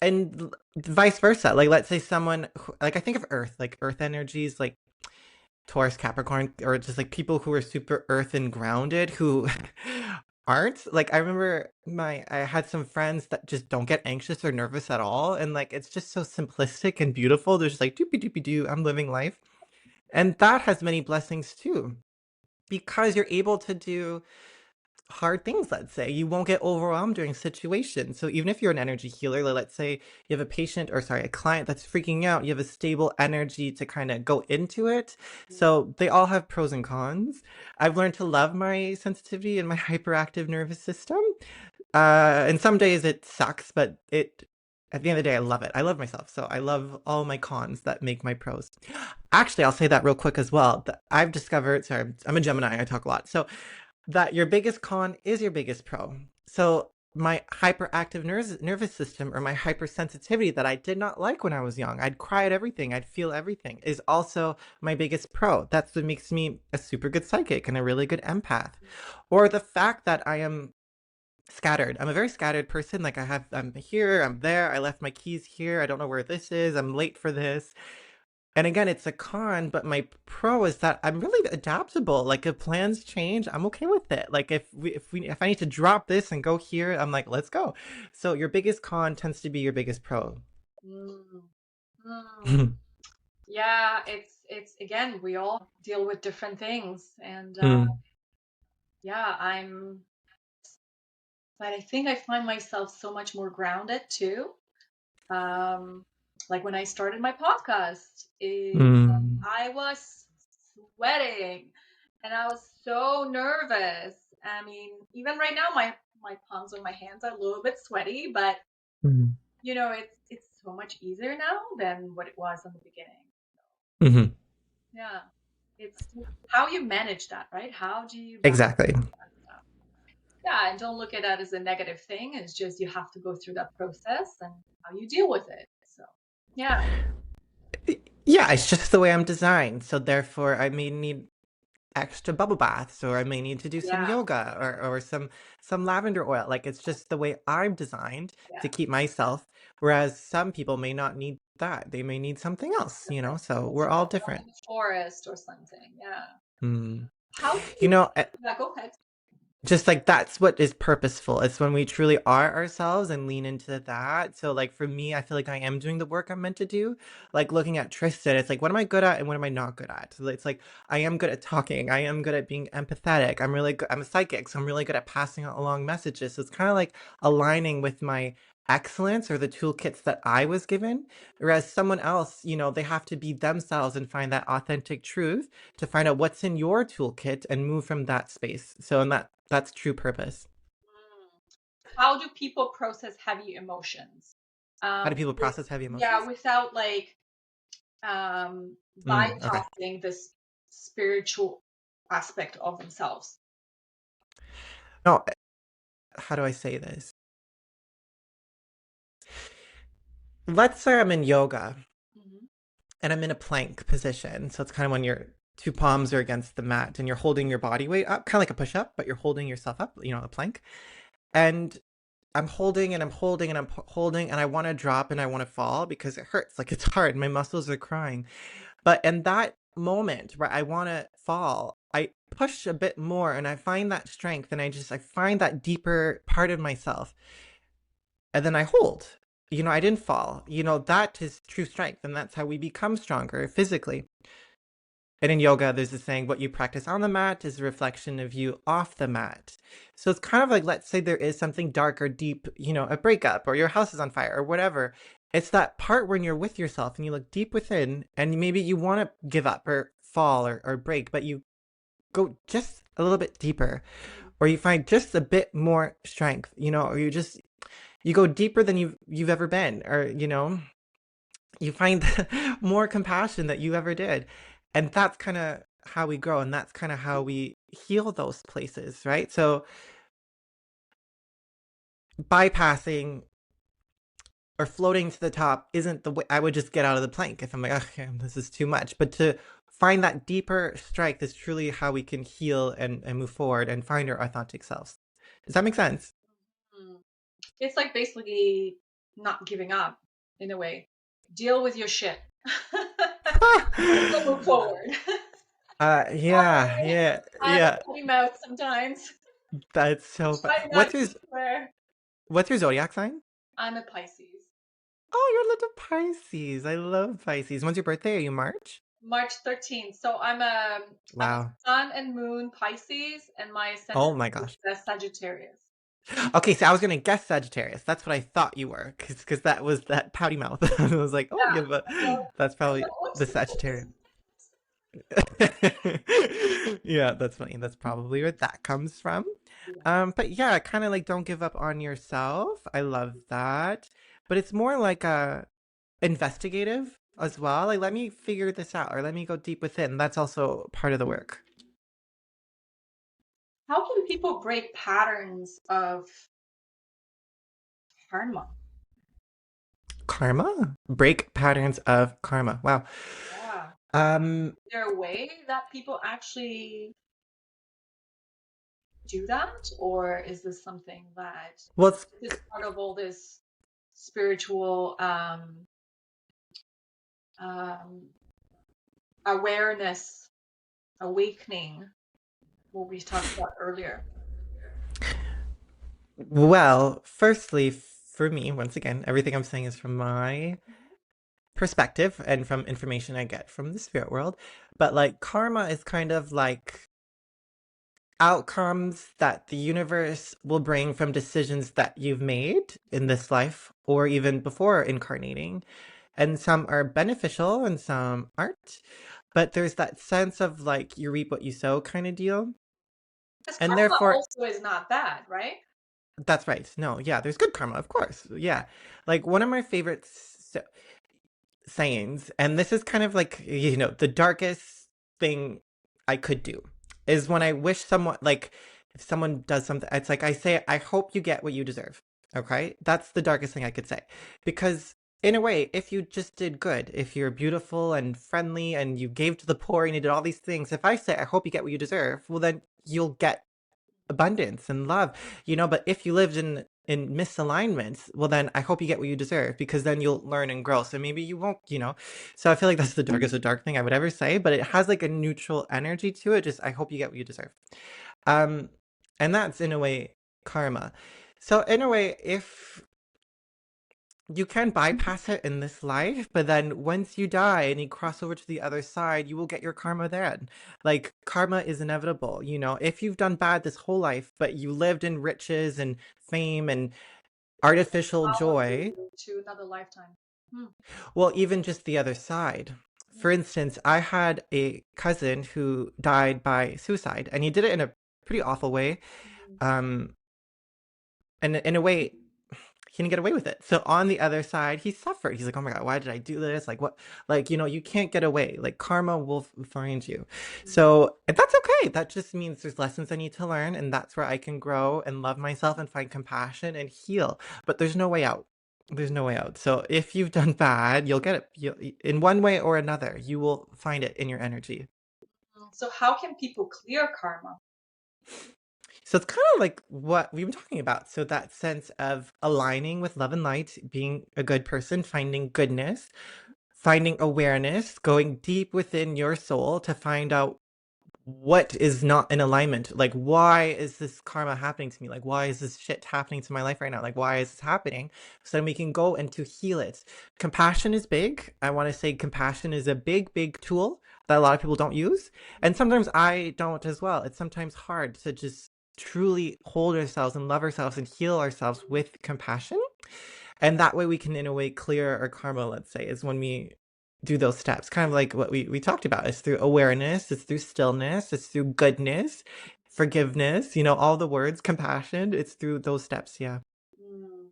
and vice versa. Like let's say someone, like I think of Earth, like Earth energies, like Taurus, Capricorn, or just like people who are super earth and grounded who aren't. Like I remember I had some friends that just don't get anxious or nervous at all. And like it's just so simplistic and beautiful. They're just like doopy doopy doo, I'm living life. And that has many blessings too. Because you're able to do hard things, let's say. You won't get overwhelmed during situations. So even if you're an energy healer, let's say you have a patient or sorry, a client that's freaking out, you have a stable energy to kind of go into it. So they all have pros and cons. I've learned to love my sensitivity and my hyperactive nervous system. And some days it sucks, but it at the end of the day, I love it. I love myself. So I love all my cons that make my pros. Actually, I'll say that real quick as well. I've discovered, sorry, I'm a Gemini, I talk a lot. So that your biggest con is your biggest pro. So my hyperactive nervous system or my hypersensitivity that I did not like when I was young, I'd cry at everything, I'd feel everything, is also my biggest pro. That's what makes me a super good psychic and a really good empath. Or the fact that I am scattered. I'm a very scattered person. Like I'm here, I'm there, I left my keys here, I don't know where this is, I'm late for this. And again, it's a con, but my pro is that I'm really adaptable. Like if plans change, I'm okay with it. Like if I need to drop this and go here, I'm like, let's go. So your biggest con tends to be your biggest pro. Mm. Mm. Yeah, it's again, we all deal with different things, and Mm, yeah, but I think I find myself so much more grounded too. Um, like when I started my podcast, mm, I was sweating and I was so nervous. I mean, even right now, my palms on my hands are a little bit sweaty, but mm, it's so much easier now than what it was in the beginning. mhm. Yeah, it's how you manage that, right? How do you balance Exactly. that stuff? Yeah, and don't look at that as a negative thing. It's just you have to go through that process and how you deal with it. So, yeah, Yeah, it's just the way I'm designed. So therefore, I may need extra bubble baths, or I may need to do some yeah, yoga, or some lavender oil. Like it's just the way I'm designed to yeah. keep myself. Whereas some people may not need that. They may need something else. So we're all Run different. in the forest or something. Yeah. Hmm. How do You you? know, Yeah, go ahead. just like that's what is purposeful. It's when we truly are ourselves and lean into that. So like for me, I feel like I am doing the work I'm meant to do. Like looking at Tristan, it's like what am I good at and what am I not good at? So it's like I am good at talking. I am good at being empathetic. I'm really good. I'm a psychic, so I'm really good at passing along messages. So it's kind of like aligning with my excellence or the toolkits that I was given. Whereas someone else, they have to be themselves and find that authentic truth to find out what's in your toolkit and move from that space. So, and that's true purpose. Mm. How do people process heavy emotions? How do people With process heavy yeah, emotions? without like Okay. bypassing this spiritual aspect of themselves. No, how do I say this? Let's say I'm in yoga Hmm. and I'm in a plank position. So it's kind of when your two palms are against the mat and you're holding your body weight up, kind of like a push up, but you're holding yourself up, a plank. And I'm holding and I'm holding and I'm holding and I want to drop and I want to fall because it hurts. Like it's hard. My muscles are crying. But in that moment where I want to fall, I push a bit more and I find that strength and I find that deeper part of myself. And then I hold. I didn't fall. That is true strength. And that's how we become stronger physically. And in yoga, there's a saying, what you practice on the mat is a reflection of you off the mat. So it's kind of like, let's say there is something dark or deep, a breakup or your house is on fire or whatever. It's that part when you're with yourself and you look deep within and maybe you want to give up or fall or break, but you go just a little bit deeper or you find just a bit more strength, or you go deeper than you've ever been, or, you find more compassion that you ever did. And that's kind of how we grow and that's kind of how we heal those places, right? So bypassing or floating to the top isn't the way. I would just get out of the plank if I'm like, okay, this is too much. But to find that deeper strength is truly how we can heal and move forward and find our authentic selves. Does that make sense? Mm. It's like basically not giving up in a way. Deal with your shit. Still move forward. Yeah, yeah, I have a yeah. potty mouth sometimes. That's so fun. Try not to swear. What's your zodiac sign? I'm a Pisces. Oh, you're a little Pisces. I love Pisces. When's your birthday? Are you March? March 13th. So I'm a Wow. sun and moon Pisces, and my Oh ascendant my is gosh. Sagittarius. Okay, so I was gonna guess Sagittarius. That's what I thought you were, because that was that pouty mouth. I was like, oh yeah, but Yeah. So that's I was probably like, the whoops, Sagittarius. Yeah, that's funny. That's probably where that comes from. But yeah, kind of like don't give up on yourself. I love that. But it's more like a investigative as well. Like let me figure this out or let me go deep within. That's also part of the work. how can people break patterns of karma? Karma? Break patterns of karma. Wow. Yeah. Um Is there a way that people actually do that? Or is this something that well it's, is part of all this spiritual um, awareness, awakening, what we talked about earlier? well, firstly, for me, once again, everything I'm saying is from my perspective and from information I get from the spirit world. But like karma is kind of like outcomes that the universe will bring from decisions that you've made in this life or even before incarnating. And some are beneficial and some aren't. But there's that sense of like you reap what you sow kind of deal. Because And karma therefore, also is not bad, right? that's right. No, yeah, there's good karma, of course. Yeah. Like one of my favorite sayings, and this is kind of like, the darkest thing I could do is when I wish someone, like, if someone does something, it's like I say, I hope you get what you deserve. Okay. That's the darkest thing I could say. Because in a way, if you just did good, if you're beautiful and friendly and you gave to the poor and you did all these things, if I say, I hope you get what you deserve, well, then you'll get abundance and love, but if you lived in misalignments, well then I hope you get what you deserve because then you'll learn and grow, so maybe you won't. So I feel like that's the darkest of dark thing I would ever say, but it has like a neutral energy to it, just I hope you get what you deserve. um and that's in a way karma. So in a way, if you can bypass it in this life, but then once you die and you cross over to the other side, you will get your karma then. Like, karma is inevitable. If you've done bad this whole life, but you lived in riches and fame and artificial Follow joy, you to another lifetime. Hmm. well, even just the other side. For instance, I had a cousin who died by suicide, and he did it in a pretty awful way. Mhm. Um, and in a way, he didn't get away with it. So on the other side, he suffered. He's like, oh my God, why did I do this? Like, what? Like, you can't get away. Like, karma will find you. So and that's okay. That just means there's lessons I need to learn. And that's where I can grow and love myself and find compassion and heal. But there's no way out. There's no way out. So if you've done bad, you'll get it. In one way or another, you will find it in your energy. So how can people clear karma? So it's kind of like what we've been talking about. So that sense of aligning with love and light, being a good person, finding goodness, finding awareness, going deep within your soul to find out what is not in alignment. Like, why is this karma happening to me? Like, why is this shit happening to my life right now? Like, why is this happening? So then we can go and to heal it. Compassion is big. I want to say compassion is a big, big tool that a lot of people don't use. And sometimes I don't as well. It's sometimes hard to just truly hold ourselves and love ourselves and heal ourselves with compassion. And that way we can, in a way, clear our karma, let's say, is when we do those steps. Kind of like what we talked about. It's through awareness, it's through stillness, it's through goodness, forgiveness, all the words, compassion. It's through those steps, yeah. Mm.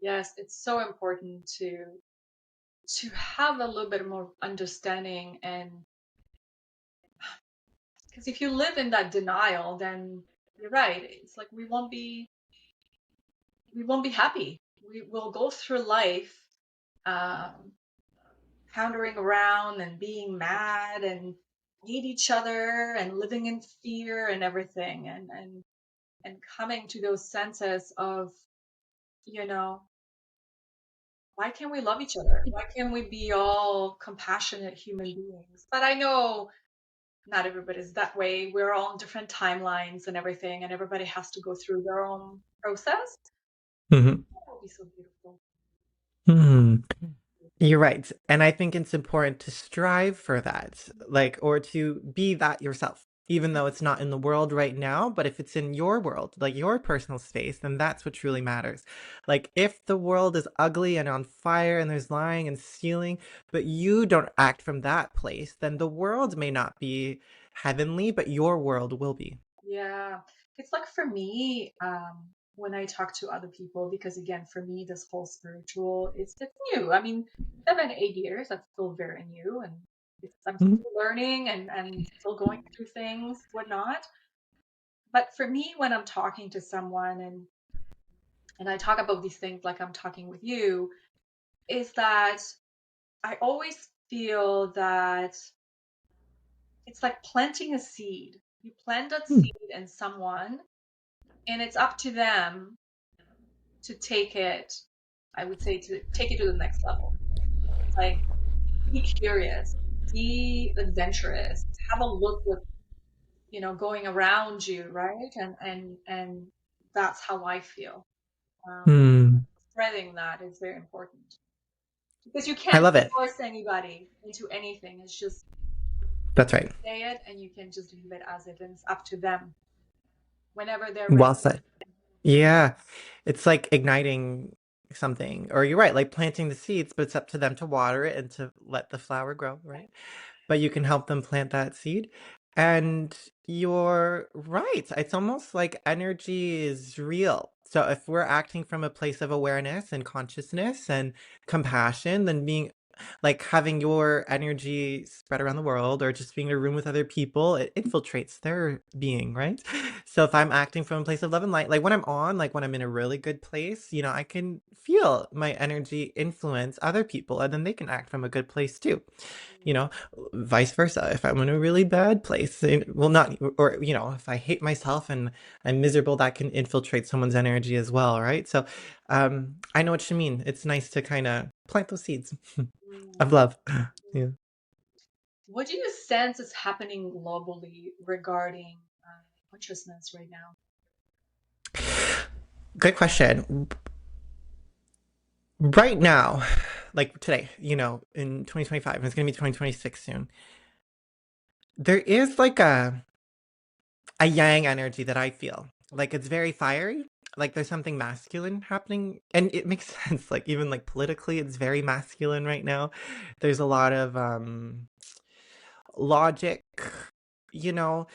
Yes, it's so important to have a little bit more understanding, and because if you live in that denial, then you're right. It's like we won't be happy. We will go through life um, powdering around and being mad and hate each other and living in fear and everything, and coming to those senses of, you know, why can't we love each other? Why can't we be all compassionate human beings? But I know not everybody's that way. We're all on different timelines and everything, and everybody has to go through their own process. Hmm. That will be so beautiful. Hmm. You're right. And I think it's important to strive for that, like, or to be that yourself, even though it's not in the world right now. But if it's in your world, like your personal space, then that's what truly matters. Like, if the world is ugly and on fire and there's lying and stealing, but you don't act from that place, then the world may not be heavenly, but your world will be. Yeah. It's like for me, when I talk to other people, because again, for me, this whole spiritual, it's new. I mean, 7, 8 years, that's still very new, and I'm Mhm. still learning and still going through things, whatnot. But for me, when I'm talking to someone and I talk about these things like I'm talking with you, is that I always feel that it's like planting a seed. You plant that Hmm. seed in someone, and it's up to them to take it, I would say, to take it to the next level. It's like, be curious, be adventurous, have a look what, going around you, right? And that's how I feel. Um, Hmm. Spreading that is very important because you I can't love it. force anybody into anything. It's just That's right. say it and you can just leave it as it is. It's up to them whenever they're ready. Well said. Yeah. It's like igniting something. Or you're right, like planting the seeds, but it's up to them to water it and to let the flower grow, right? But you can help them plant that seed. And you're right. It's almost like energy is real. So if we're acting from a place of awareness and consciousness and compassion, then being like having your energy spread around the world or just being in a room with other people, it infiltrates their being, right? So if I'm acting from a place of love and light, like when I'm on, like when I'm in a really good place, I can feel my energy influence other people and then they can act from a good place too. You know, vice versa. If I'm in a really bad place, well, not, or, if I hate myself and I'm miserable, that can infiltrate someone's energy as well, right? So, I know what you mean. It's nice to kind of plant those seeds Mm. of love. Yeah. What do you sense is happening globally regarding consciousness right now? Good question. Right now, like today, in 2025, and it's going to be 2026 soon, there is like a yang energy that I feel. Like it's very fiery. Like there's something masculine happening. And it makes sense. Like even like politically, it's very masculine right now. There's a lot of logic, you know.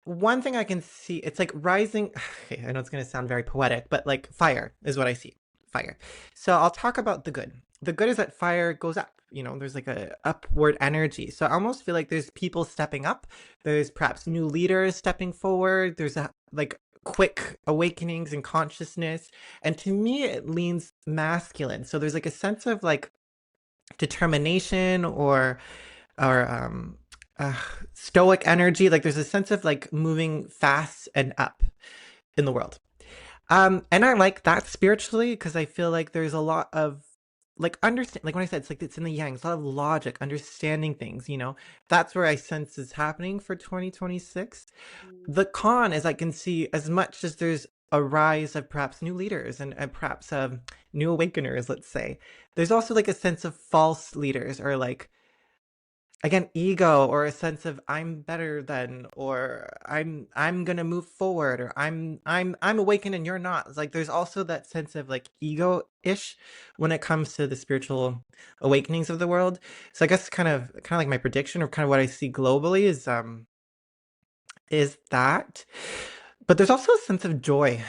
One thing I can see, it's like rising. Okay, I know it's going to sound very poetic, but like fire is what I see. Fire. So I'll talk about the good. The good is that fire goes up. There's like a upward energy. So I almost feel like there's people stepping up. There's perhaps new leaders stepping forward. There's like quick awakenings in consciousness. And to me, it leans masculine. So there's like a sense of like determination or uh, stoic energy. Like there's a sense of like moving fast and up in the world. And I like that spiritually because I feel like there's a lot of like understand, like when I said it's like it's in the yang, it's a lot of logic, understanding things. That's where I sense is happening for 2026. Mm, The con is I can see as much as there's a rise of perhaps new leaders and perhaps new awakeners, let's say. There's also like a sense of false leaders or like again ego or a sense of I'm better than or I'm gonna move forward or I'm awakened and you're not. It's like there's also that sense of like ego-ish when it comes to the spiritual awakenings of the world. So I guess kind of like my prediction or kind of what I see globally is that. But there's also a sense of joy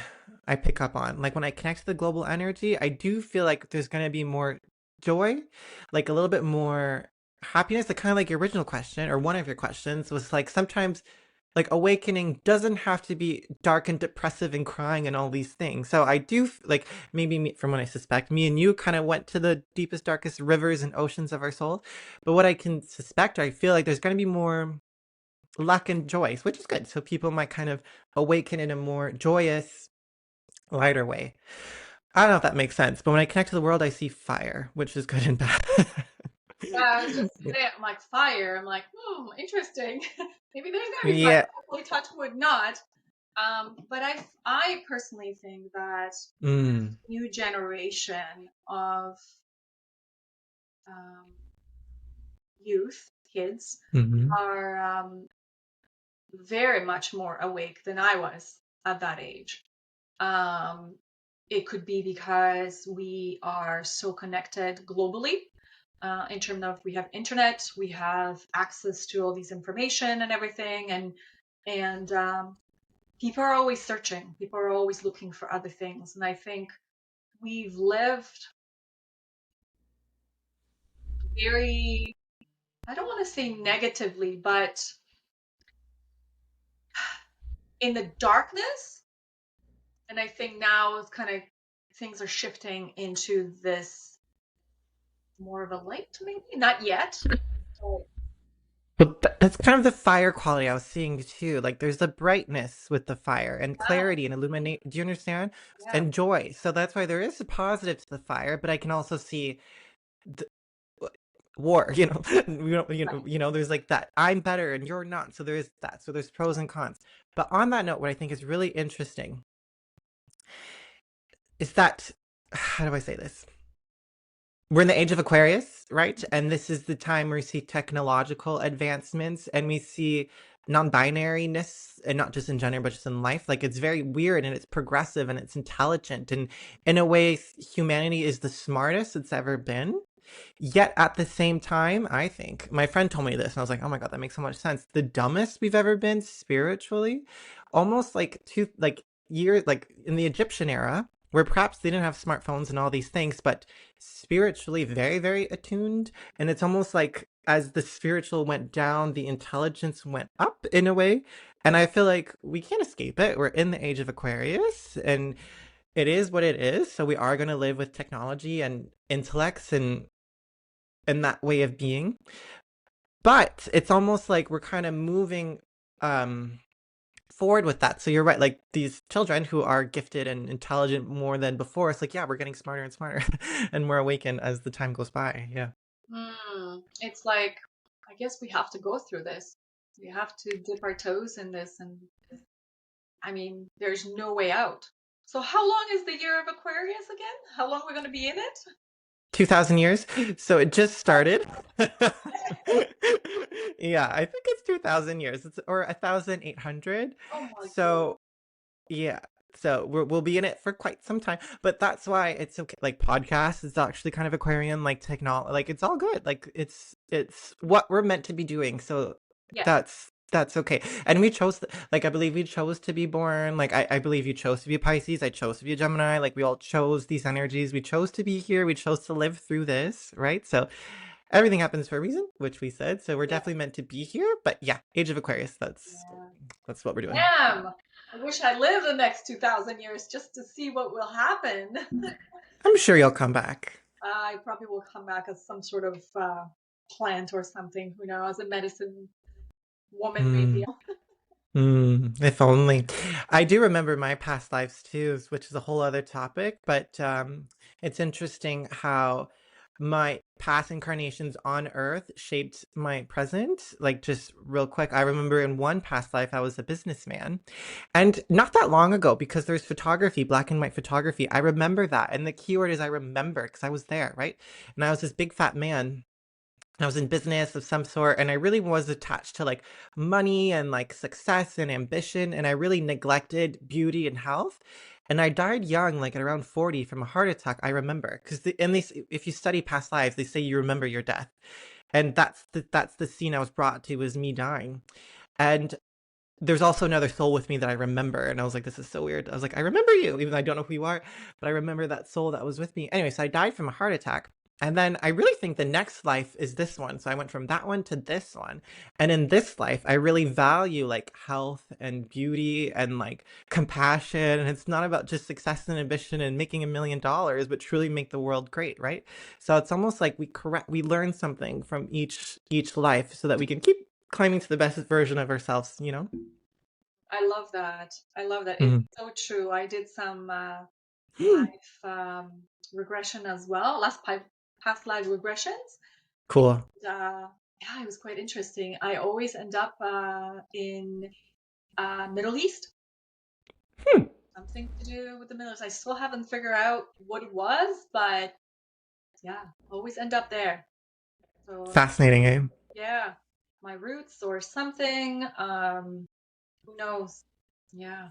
I pick up on. Like when I connect to the global energy, I do feel like there's going to be more joy, like a little bit more happiness. Like kind of like your original question or one of your questions was like sometimes like awakening doesn't have to be dark and depressive and crying and all these things. So I do like maybe from what I suspect, me and you kind of went to the deepest, darkest rivers and oceans of our soul. But what I can suspect, I feel like there's going to be more luck and joy, which is good. So people might kind of awaken in a more joyous, lighter way. I don't know if that makes sense, but when I connect to the world, I see fire, which is good and bad. yeah, I was just saying, I'm like fire. I'm like, interesting. Maybe there's gonna be fire. Yeah. Hopefully, touch wood, not. But I personally think that Mm. new generation of um, youth, kids, Hmm. are very much more awake than I was at that age. Um, it could be because we are so connected globally. In terms of we have internet, we have access to all these information and everything, and people are always searching. People are always looking for other things, and I think we've lived very, I don't want to say negatively, but in the darkness. And I think now it's kind of things are shifting into this more of a light, maybe not yet. But But that's kind of the fire quality I was seeing too. Like there's a brightness with the fire and yeah, clarity and illuminate. Do you understand? yeah, And joy. So that's why there is a positive to the fire, but I can also see the war. There's like that. I'm better and you're not. So there is that. So there's pros and cons. But on that note, what I think is really interesting is that how do I say this? We're in the age of Aquarius, right? And this is the time where we see technological advancements and we see non-binariness, and not just in gender, but just in life. Like it's very weird and it's progressive and it's intelligent. And in a way, humanity is the smartest it's ever been. Yet at the same time, I think my friend told me this, and I was like, "Oh my god, that makes so much sense." The dumbest we've ever been spiritually, almost like years like in the Egyptian era, where perhaps they didn't have smartphones and all these things, but spiritually very, very attuned. And it's almost like as the spiritual went down, the intelligence went up in a way. And I feel like we can't escape it. We're in the age of Aquarius, and it is what it is. So we are going to live with technology and intellects and that way of being. But it's almost like we're kind of moving um forward with that. So you're right, like these children who are gifted and intelligent more than before, it's like, yeah, we're getting smarter and smarter and more awakened as the time goes by. Yeah. it's like I guess we have to go through this. We have to dip our toes in this, and I mean, there's no way out. So, how long is the year of Aquarius again? How long are we going to be in it? 2000 years. So it just started. Yeah, I think it's 2000 years. It's or 1800. Oh my god. So yeah. So we'll be in it for quite some time, but that's why it's okay. Like podcast is actually kind of Aquarian, like technology, like it's all good. Like it's what we're meant to be doing. So Yeah. that's okay. And we chose, like I believe we chose to be born. Like I believe you chose to be a Pisces. I chose to be a Gemini. Like we all chose these energies. We chose to be here. We chose to live through this, right? So everything happens for a reason, which we said. So we're Yeah. definitely meant to be here. But yeah, Age of Aquarius. Yeah. That's what we're doing. Damn. I wish I lived the next 2,000 years just to see what will happen. I'm sure you'll come back. I probably will come back as some sort of plant or something, you know, as a medicine woman, maybe. Mm, if only. I do remember my past lives too, which is a whole other topic, but it's interesting how my past incarnations on Earth shaped my present. Like, just real quick, I remember in one past life, I was a businessman. And not that long ago, because there's photography, black and white photography, I remember that. And the keyword is I remember, because I was there, right? And I was this big fat man. I was in business of some sort, and I really was attached to like money and like success and ambition, and I really neglected beauty and health. And I died young, like at around 40 from a heart attack. I remember because if you study past lives, they say you remember your death, and that's the scene I was brought to, was me dying. And there's also another soul with me that I remember, and I was like, this is so weird. I was like, I remember you, even though I don't know who you are, but I remember that soul that was with me. Anyway, so I died from a heart attack. And then I really think the next life is this one. So I went from that one to this one. And in this life, I really value like health and beauty and like compassion. And it's not about just success and ambition and making $1 million, but truly make the world great, right? So it's almost like we learn something from each life so that we can keep climbing to the best version of ourselves, you know? I love that. I love that. It's Mhm. so true. I did some life regression as well, past life regressions. Cool. Yeah, it was quite interesting. I always end up in Middle East, Hmm. something to do with the Middle East. I still haven't figured out what it was, but yeah, always end up there. So Fascinating, eh? yeah, my roots or something. Who knows? Yeah.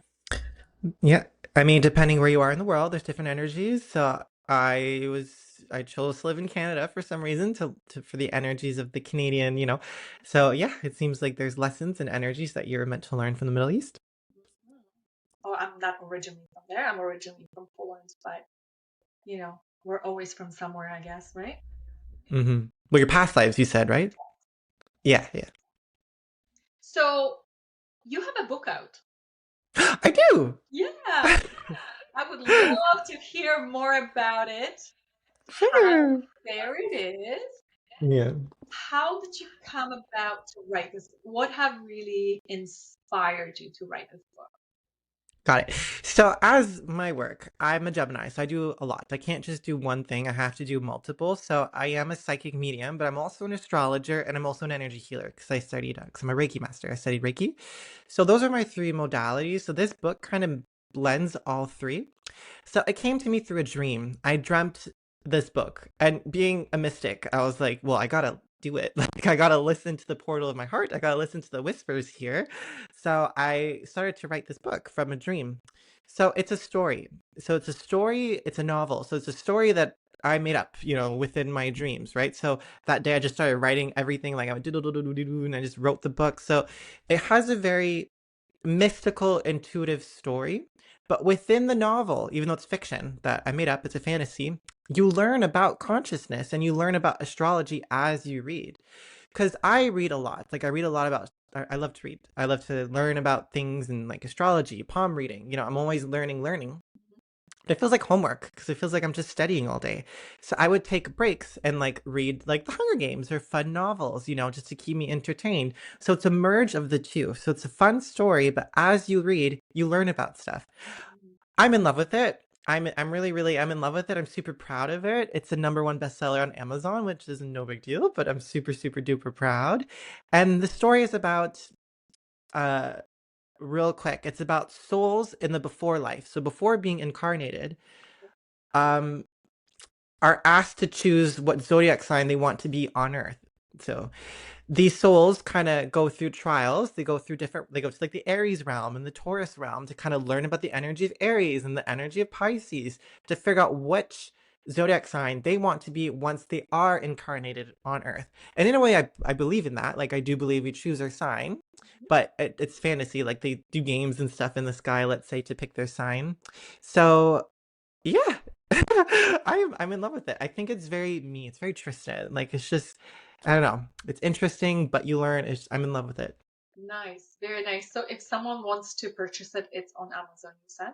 Yeah. I mean, depending where you are in the world, there's different energies. So I chose to live in Canada for some reason to for the energies of the Canadian, you know. So yeah, it seems like there's lessons and energies that you're meant to learn from the Middle East. Mhm. Oh, I'm not originally from there. I'm originally from Poland, but we're always from somewhere, I guess, right? Hmm. Well, your past lives, you said, right? Yeah, yeah. So you have a book out. I do. Yeah, I would love to hear more about it. How Sure. there it is. Yeah. How did you come about to write this? What have really inspired you to write this book? Got it. So, as my work, I'm a Gemini, so I do a lot. I can't just do one thing, I have to do multiple. So, I am a psychic medium, but I'm also an astrologer and I'm also an energy healer because I studied, because I'm a Reiki master. I studied Reiki. So, those are my three modalities. So, this book kind of blends all three. So it came to me through a dream. I dreamt this book, and being a mystic, I was like, well, I gotta do it. Like, I gotta listen to the portal of my heart. I gotta listen to the whispers here. So I started to write this book from a dream. So it's a story. So it's a story, it's a novel. So it's a story that I made up, within my dreams, right? So that day I just started writing everything, like I went do and I just wrote the book. So it has a very mystical, intuitive story. But within the novel, even though it's fiction that I made up, it's a fantasy, you learn about consciousness and you learn about astrology as you read. Because I read a lot. Like, I read a lot about, I love to read. I love to learn about things in like astrology, palm reading. I'm always learning. But it feels like homework because it feels like I'm just studying all day. So I would take breaks and like read like The Hunger Games or fun novels, just to keep me entertained. So it's a merge of the two. So it's a fun story, but as you read, you learn about stuff. Mhm. I'm in love with it. I'm in love with it. I'm super proud of it. It's the number one bestseller on Amazon, which is no big deal, but I'm super, super duper proud. And the story is about uh real quick, it's about souls in the before life. So before being incarnated, um are asked to choose what zodiac sign they want to be on Earth. So these souls kind of go through trials. They go to like the Aries realm and the Taurus realm to kind of learn about the energy of Aries and the energy of Pisces to figure out which zodiac sign they want to be once they are incarnated on Earth. And in a way, I believe in that. Like, I do believe we choose our sign, but it's fantasy. Like, they do games and stuff in the sky, let's say, to pick their sign. So yeah. I'm in love with it. I think it's very me. It's very Tristan. Like, it's just, I don't know. It's interesting, but you learn. I'm in love with it. Nice, very nice. So if someone wants to purchase it, it's on Amazon, you said?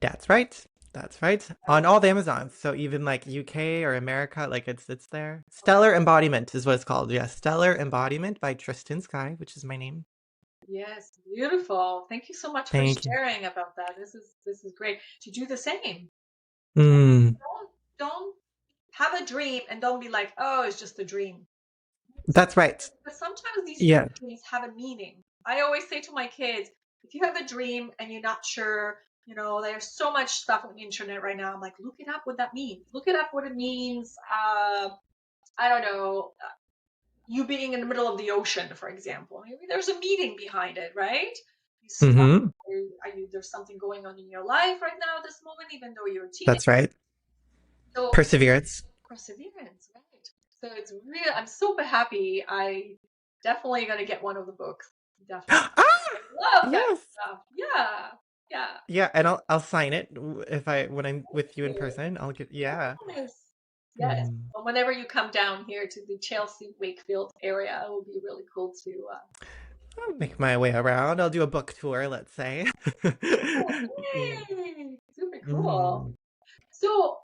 That's right. That's right. On Okay. all the Amazons. So even like UK or America, like it's there. Stellar Embodiment is what it's called. Yeah, Stellar Embodiment by Tristen Sky, which is my name. Yes, beautiful. Thank you so much for Thank you. sharing about that. This is great. To do the same. Mm, Don't have a dream and don't be like, oh, it's just a dream. that's right. But sometimes these Yeah. dreams have a meaning. I always say to my kids, if you have a dream and you're not sure, there's so much stuff on the internet right now. I'm like, look it up what that means. Look it up what it means. I don't know, you being in the middle of the ocean, for example. Maybe there's a meaning behind it, right? You stop. Mm-hmm. There's something going on in your life right now at this moment, even though you're a teenager. That's right. So Perseverance. perseverance, right? So it's real. I'm super happy. I definitely gonna get one of the books. Definitely. Ah, I love that yes. stuff. Yeah. Yeah. Yeah, and I'll sign it if I when I'm with you in person. I'll get yeah. Yes. Yes. Mm. Well, whenever you come down here to the Chelsea Wakefield area, it will be really cool to I'll make my way around. I'll do a book tour, let's say. Yeah. yay! Super cool. Mm. So,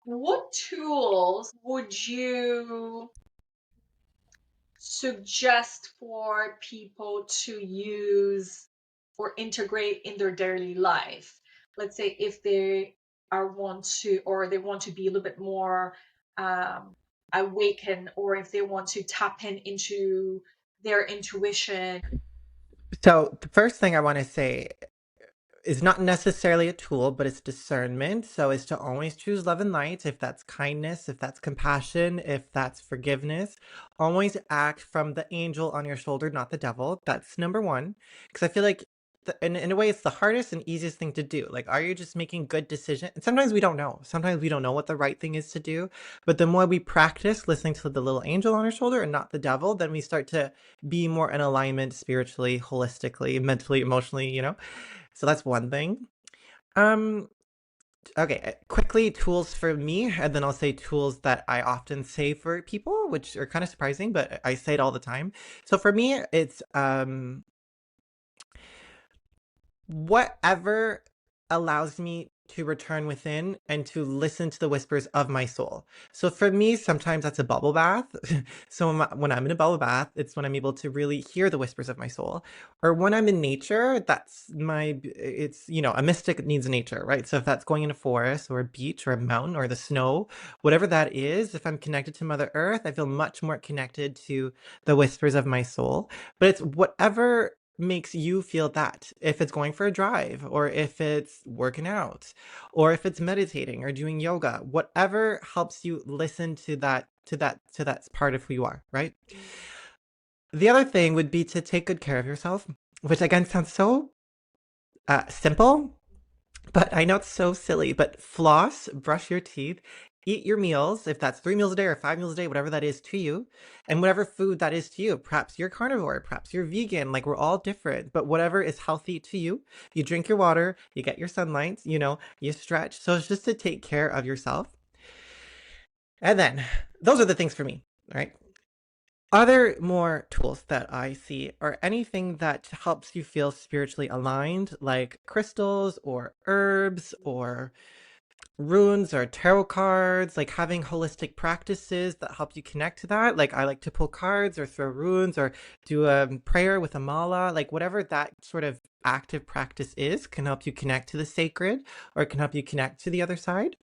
what tools would you suggest for people to use or integrate in their daily life? Let's say if they are want to or they want to be a little bit more um, awakened, or if they want to tap into their intuition. So the first thing I want to say, is not necessarily a tool, but it's discernment. So it's to always choose love and light. If that's kindness, if that's compassion, if that's forgiveness, always act from the angel on your shoulder, not the devil. That's number one. Because I feel like, in a way, it's the hardest and easiest thing to do. Like, are you just making good decisions? And sometimes we don't know. Sometimes we don't know what the right thing is to do. But the more we practice listening to the little angel on our shoulder and not the devil, then we start to be more in alignment spiritually, holistically, mentally, emotionally, So that's one thing. Um, okay, quickly tools for me, and then I'll say tools that I often say for people, which are kind of surprising, but I say it all the time. So for me, it's whatever allows me to return within and to listen to the whispers of my soul. So for me, sometimes that's a bubble bath. So when I'm in a bubble bath, it's when I'm able to really hear the whispers of my soul. Or when I'm in nature, a mystic needs nature, right? So if that's going in a forest or a beach or a mountain or the snow, whatever that is, if I'm connected to Mother Earth, I feel much more connected to the whispers of my soul. But it's whatever makes you feel that. If it's going for a drive, or if it's working out, or if it's meditating or doing yoga, whatever helps you listen to that part of who you are, right? The other thing would be to take good care of yourself, which again sounds so simple, but I know it's so silly. But floss, brush your teeth, eat your meals, if that's 3 meals a day or 5 meals a day, whatever that is to you, and whatever food that is to you. Perhaps you're carnivore, perhaps you're vegan, like we're all different, but whatever is healthy to you. You drink your water, you get your sunlight, you stretch. So it's just to take care of yourself. And then those are the things for me, right? Other more tools that I see are anything that helps you feel spiritually aligned, like crystals or herbs or runes or tarot cards, like having holistic practices that help you connect to that. Like I like to pull cards or throw runes or do a prayer with a mala, like whatever that sort of active practice is can help you connect to the sacred or it can help you connect to the other side.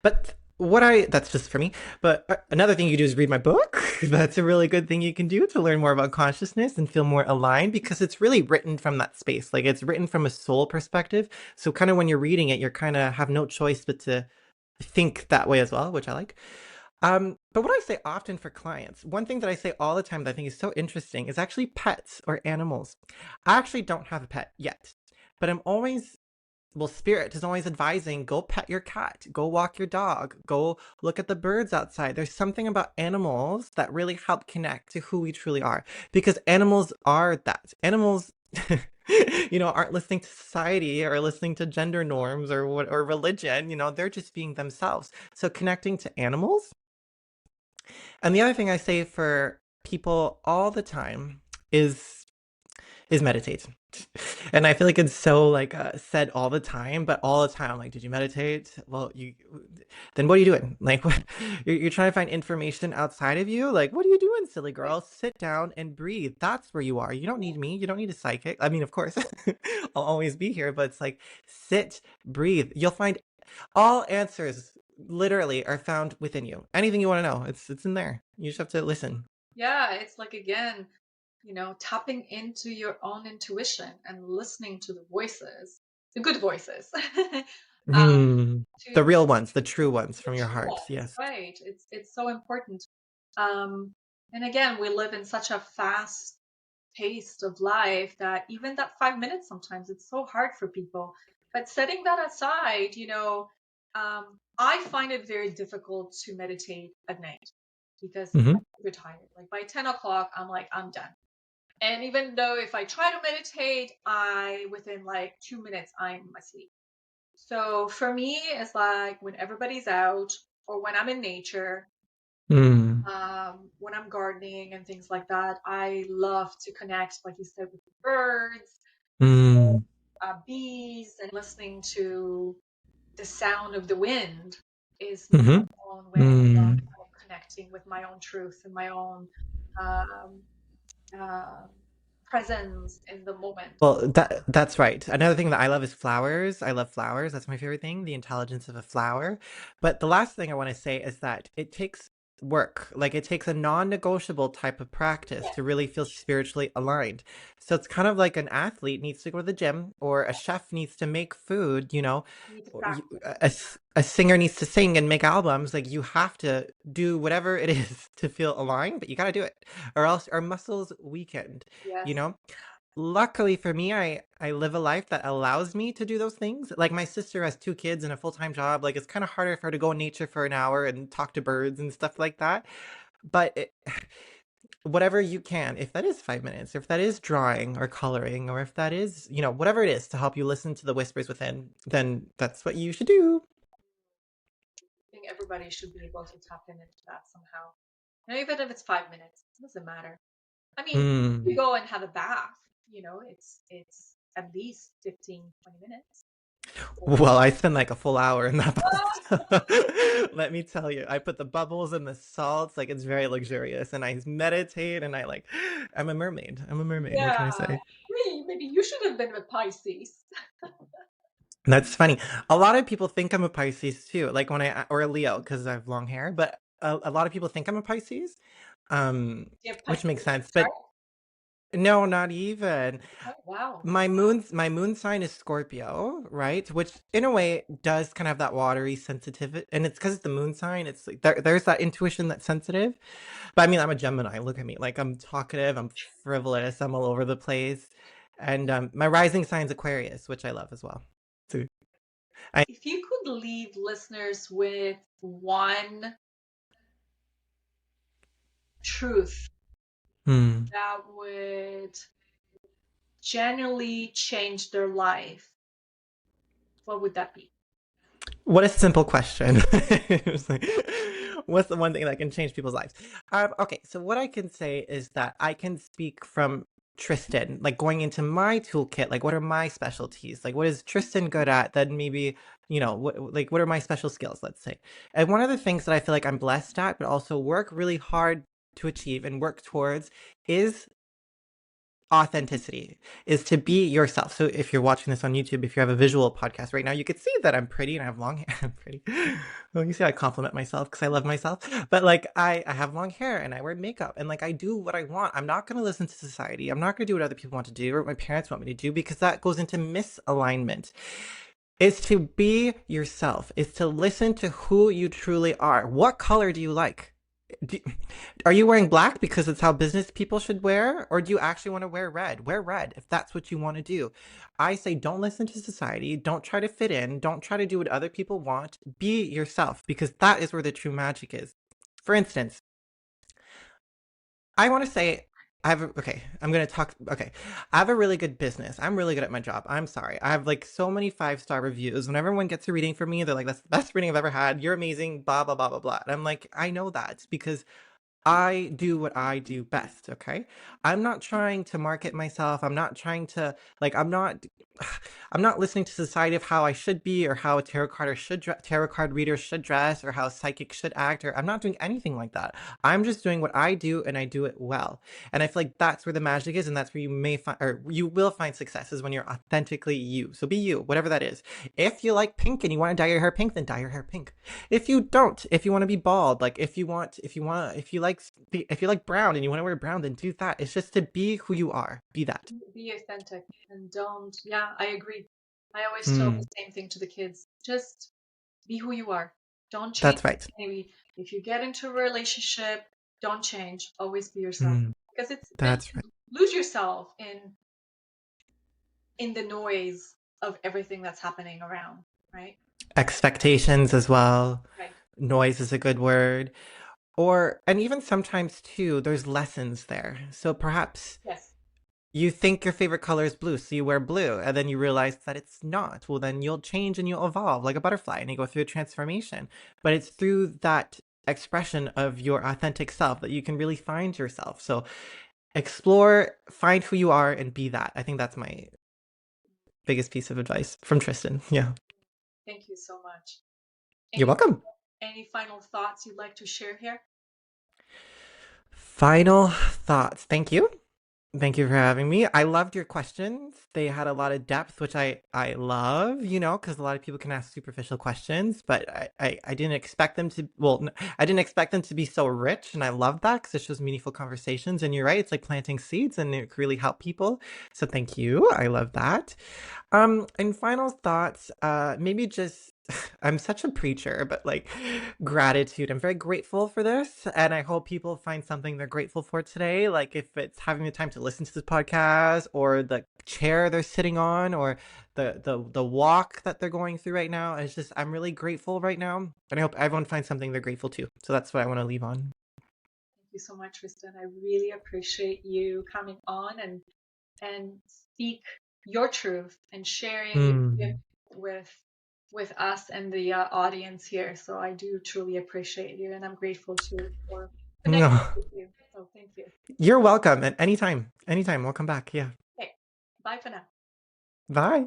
But that's just for me. But another thing you do is read my book. That's a really good thing you can do to learn more about consciousness and feel more aligned because it's really written from that space. Like it's written from a soul perspective. So kind of when you're reading it, you're kind of have no choice but to think that way as well, which I like. But what I say often for clients, one thing that I say all the time that I think is so interesting is actually pets or animals. I actually don't have a pet yet, but Spirit is always advising, go pet your cat, go walk your dog, go look at the birds outside. There's something about animals that really help connect to who we truly are because animals are that. Animals, aren't listening to society or listening to gender norms or religion, they're just being themselves. So connecting to animals. And the other thing I say for people all the time is meditate. And I feel like it's so like said all the time, but all the time I'm like, did you meditate? Well, then what are you doing? Like, what you're trying to find information outside of you? Like, what are you doing, silly girl? Sit down and breathe. That's where you are. You don't need me. You don't need a psychic. I mean, of course, I'll always be here, but it's like sit, breathe. You'll find all answers literally are found within you. Anything you want to know, it's in there. You just have to listen. Yeah, it's like again, tapping into your own intuition and listening to the voices, the good voices, Hmm. The to real ones, the true ones the from your true heart. ones, Yes. right? It's so important. And again, we live in such a fast pace of life that even that 5 minutes sometimes it's so hard for people. But setting that aside, I find it very difficult to meditate at night because Hmm. I'm super tired. Like by 10 o'clock, I'm like, I'm done. And even though if I try to meditate, within like 2 minutes, I'm asleep. So for me, it's like when everybody's out or when I'm in nature, Mm. when I'm gardening and things like that, I love to connect, like you said, with the birds, Mm. bees, and listening to the sound of the wind is my Hmm. own way of Mm. kind of connecting with my own truth and my own um, uh, presence in the moment. Well, that's right. Another thing that I love is flowers. I love flowers. That's my favorite thing, the intelligence of a flower. But the last thing I want to say is that it takes work. Like it takes a non-negotiable type of practice Yes, to really feel spiritually aligned. So it's kind of like an athlete needs to go to the gym or a chef needs to make food, you know, you need to or practice. a singer needs to sing and make albums. Like you have to do whatever it is to feel aligned, but you got to do it or else our muscles weakened, you Yes, know? Luckily for me, I live a life that allows me to do those things. Like my sister has 2 kids and a full-time job. Like it's kind of harder for her to go in nature for an hour and talk to birds and stuff like that. But whatever you can, if that is 5 minutes, if that is drawing or coloring, or if that is, you know, whatever it is to help you listen to the whispers within, then that's what you should do. I think everybody should be able to tap into that somehow. Now, even if it's 5 minutes, it doesn't matter. I mean, you Mm. go and have a bath, it's at least 15, 20 minutes. Well, I spend like a full hour in that bath. Let me tell you, I put the bubbles and the salts, like it's very luxurious, and I meditate, and I'm a mermaid. I'm a mermaid. What can Yeah, I say? maybe you should have been with Pisces. That's funny. A lot of people think I'm a Pisces too, like or a Leo because I have long hair, but a lot of people think I'm a Pisces, Do you have which Pisces makes in your sense. chart? But no, not even. Oh, wow. My moon sign is Scorpio, right? Which in a way does kind of have that watery sensitivity, and it's because it's the moon sign. It's like there's that intuition that's sensitive. But I mean, I'm a Gemini. Look at me, like I'm talkative, I'm frivolous, I'm all over the place, and my rising sign's Aquarius, which I love as well. So I If you could leave listeners with one truth hmm. that would genuinely change their life, what would that be? What a simple question. It's like, what's the one thing that can change people's lives? Okay, so what I can say is that I can speak from Tristen, like going into my toolkit, like what are my specialties? Like what is Tristen good at? Then maybe, what are my special skills, let's say. And one of the things that I feel like I'm blessed at, but also work really hard to achieve and work towards is authenticity, is to be yourself. So if you're watching this on YouTube, if you have a visual podcast right now, you could see that I'm pretty and I have long hair. I'm pretty. Well, you see, I compliment myself because I love myself. But like, I have long hair and I wear makeup and like I do what I want. I'm not going to listen to society. I'm not going to do what other people want to do or what my parents want me to do because that goes into misalignment. Is to be yourself, is to listen to who you truly are. What color do you like? Do, are you wearing black because it's how business people should wear? Or do you actually want to wear red? Wear red if that's what you want to do. I say don't listen to society. Don't try to fit in. Don't try to do what other people want. Be yourself because that is where the true magic is. For instance, I want to say okay, I'm going to talk okay. I have a really good business. I'm really good at my job. I'm sorry. I have like so many 5-star reviews. When everyone gets a reading from me, they're like that's the best reading I've ever had. You're amazing, blah blah blah blah blah. And I'm like, I know that because I do what I do best, okay? I'm not trying to market myself. I'm not trying to I'm not listening to society of how I should be or how a tarot card reader should dress or how a psychic should act or I'm not doing anything like that. I'm just doing what I do and I do it well. And I feel like that's where the magic is and that's where you may find or you will find success is when you're authentically you. So be you, whatever that is. If you like pink and you want to dye your hair pink, then dye your hair pink. If you don't, if you want to be bald, like if you like brown and you want to wear brown, then do that. It's just to be who you are. Be that. Be authentic and don't. Yeah, I agree. I always tell the Mm, same thing to the kids. Just be who you are. Don't change. that's right. Maybe if you get into a relationship, don't change. Always be yourself. Mm, Because it's then that's right. you lose yourself in the noise of everything that's happening around, right? Expectations as well. Right. Noise is a good word. And even sometimes too, there's lessons there. So perhaps Yes. you think your favorite color is blue, so you wear blue, and then you realize that it's not. Well, then you'll change and you'll evolve like a butterfly and you go through a transformation. But it's through that expression of your authentic self that you can really find yourself. So explore, find who you are, and be that. I think that's my biggest piece of advice from Tristen. Yeah. Thank you so much. You're Any welcome. any final thoughts you'd like to share here? Final thoughts. Thank you. Thank you for having me. I loved your questions. They had a lot of depth, which I love, because a lot of people can ask superficial questions, but I didn't expect them to, well, I didn't expect them to be so rich, and I love that because it shows meaningful conversations. And you're right, it's like planting seeds and it can really help people. So thank you. I love that. And final thoughts, maybe just I'm such a preacher, but like gratitude. I'm very grateful for this, and I hope people find something they're grateful for today. Like if it's having the time to listen to this podcast, or the chair they're sitting on, or the walk that they're going through right now. It's just I'm really grateful right now, and I hope everyone finds something they're grateful to. So that's what I want to leave on. Thank you so much, Tristen. I really appreciate you coming on and speak your truth and sharing your gift Mm. with with us and the audience here. So I do truly appreciate you, and I'm grateful to for connecting No, with you. So thank you. you're welcome. At anytime, anytime. Welcome back. Yeah. Okay, bye for now. Bye.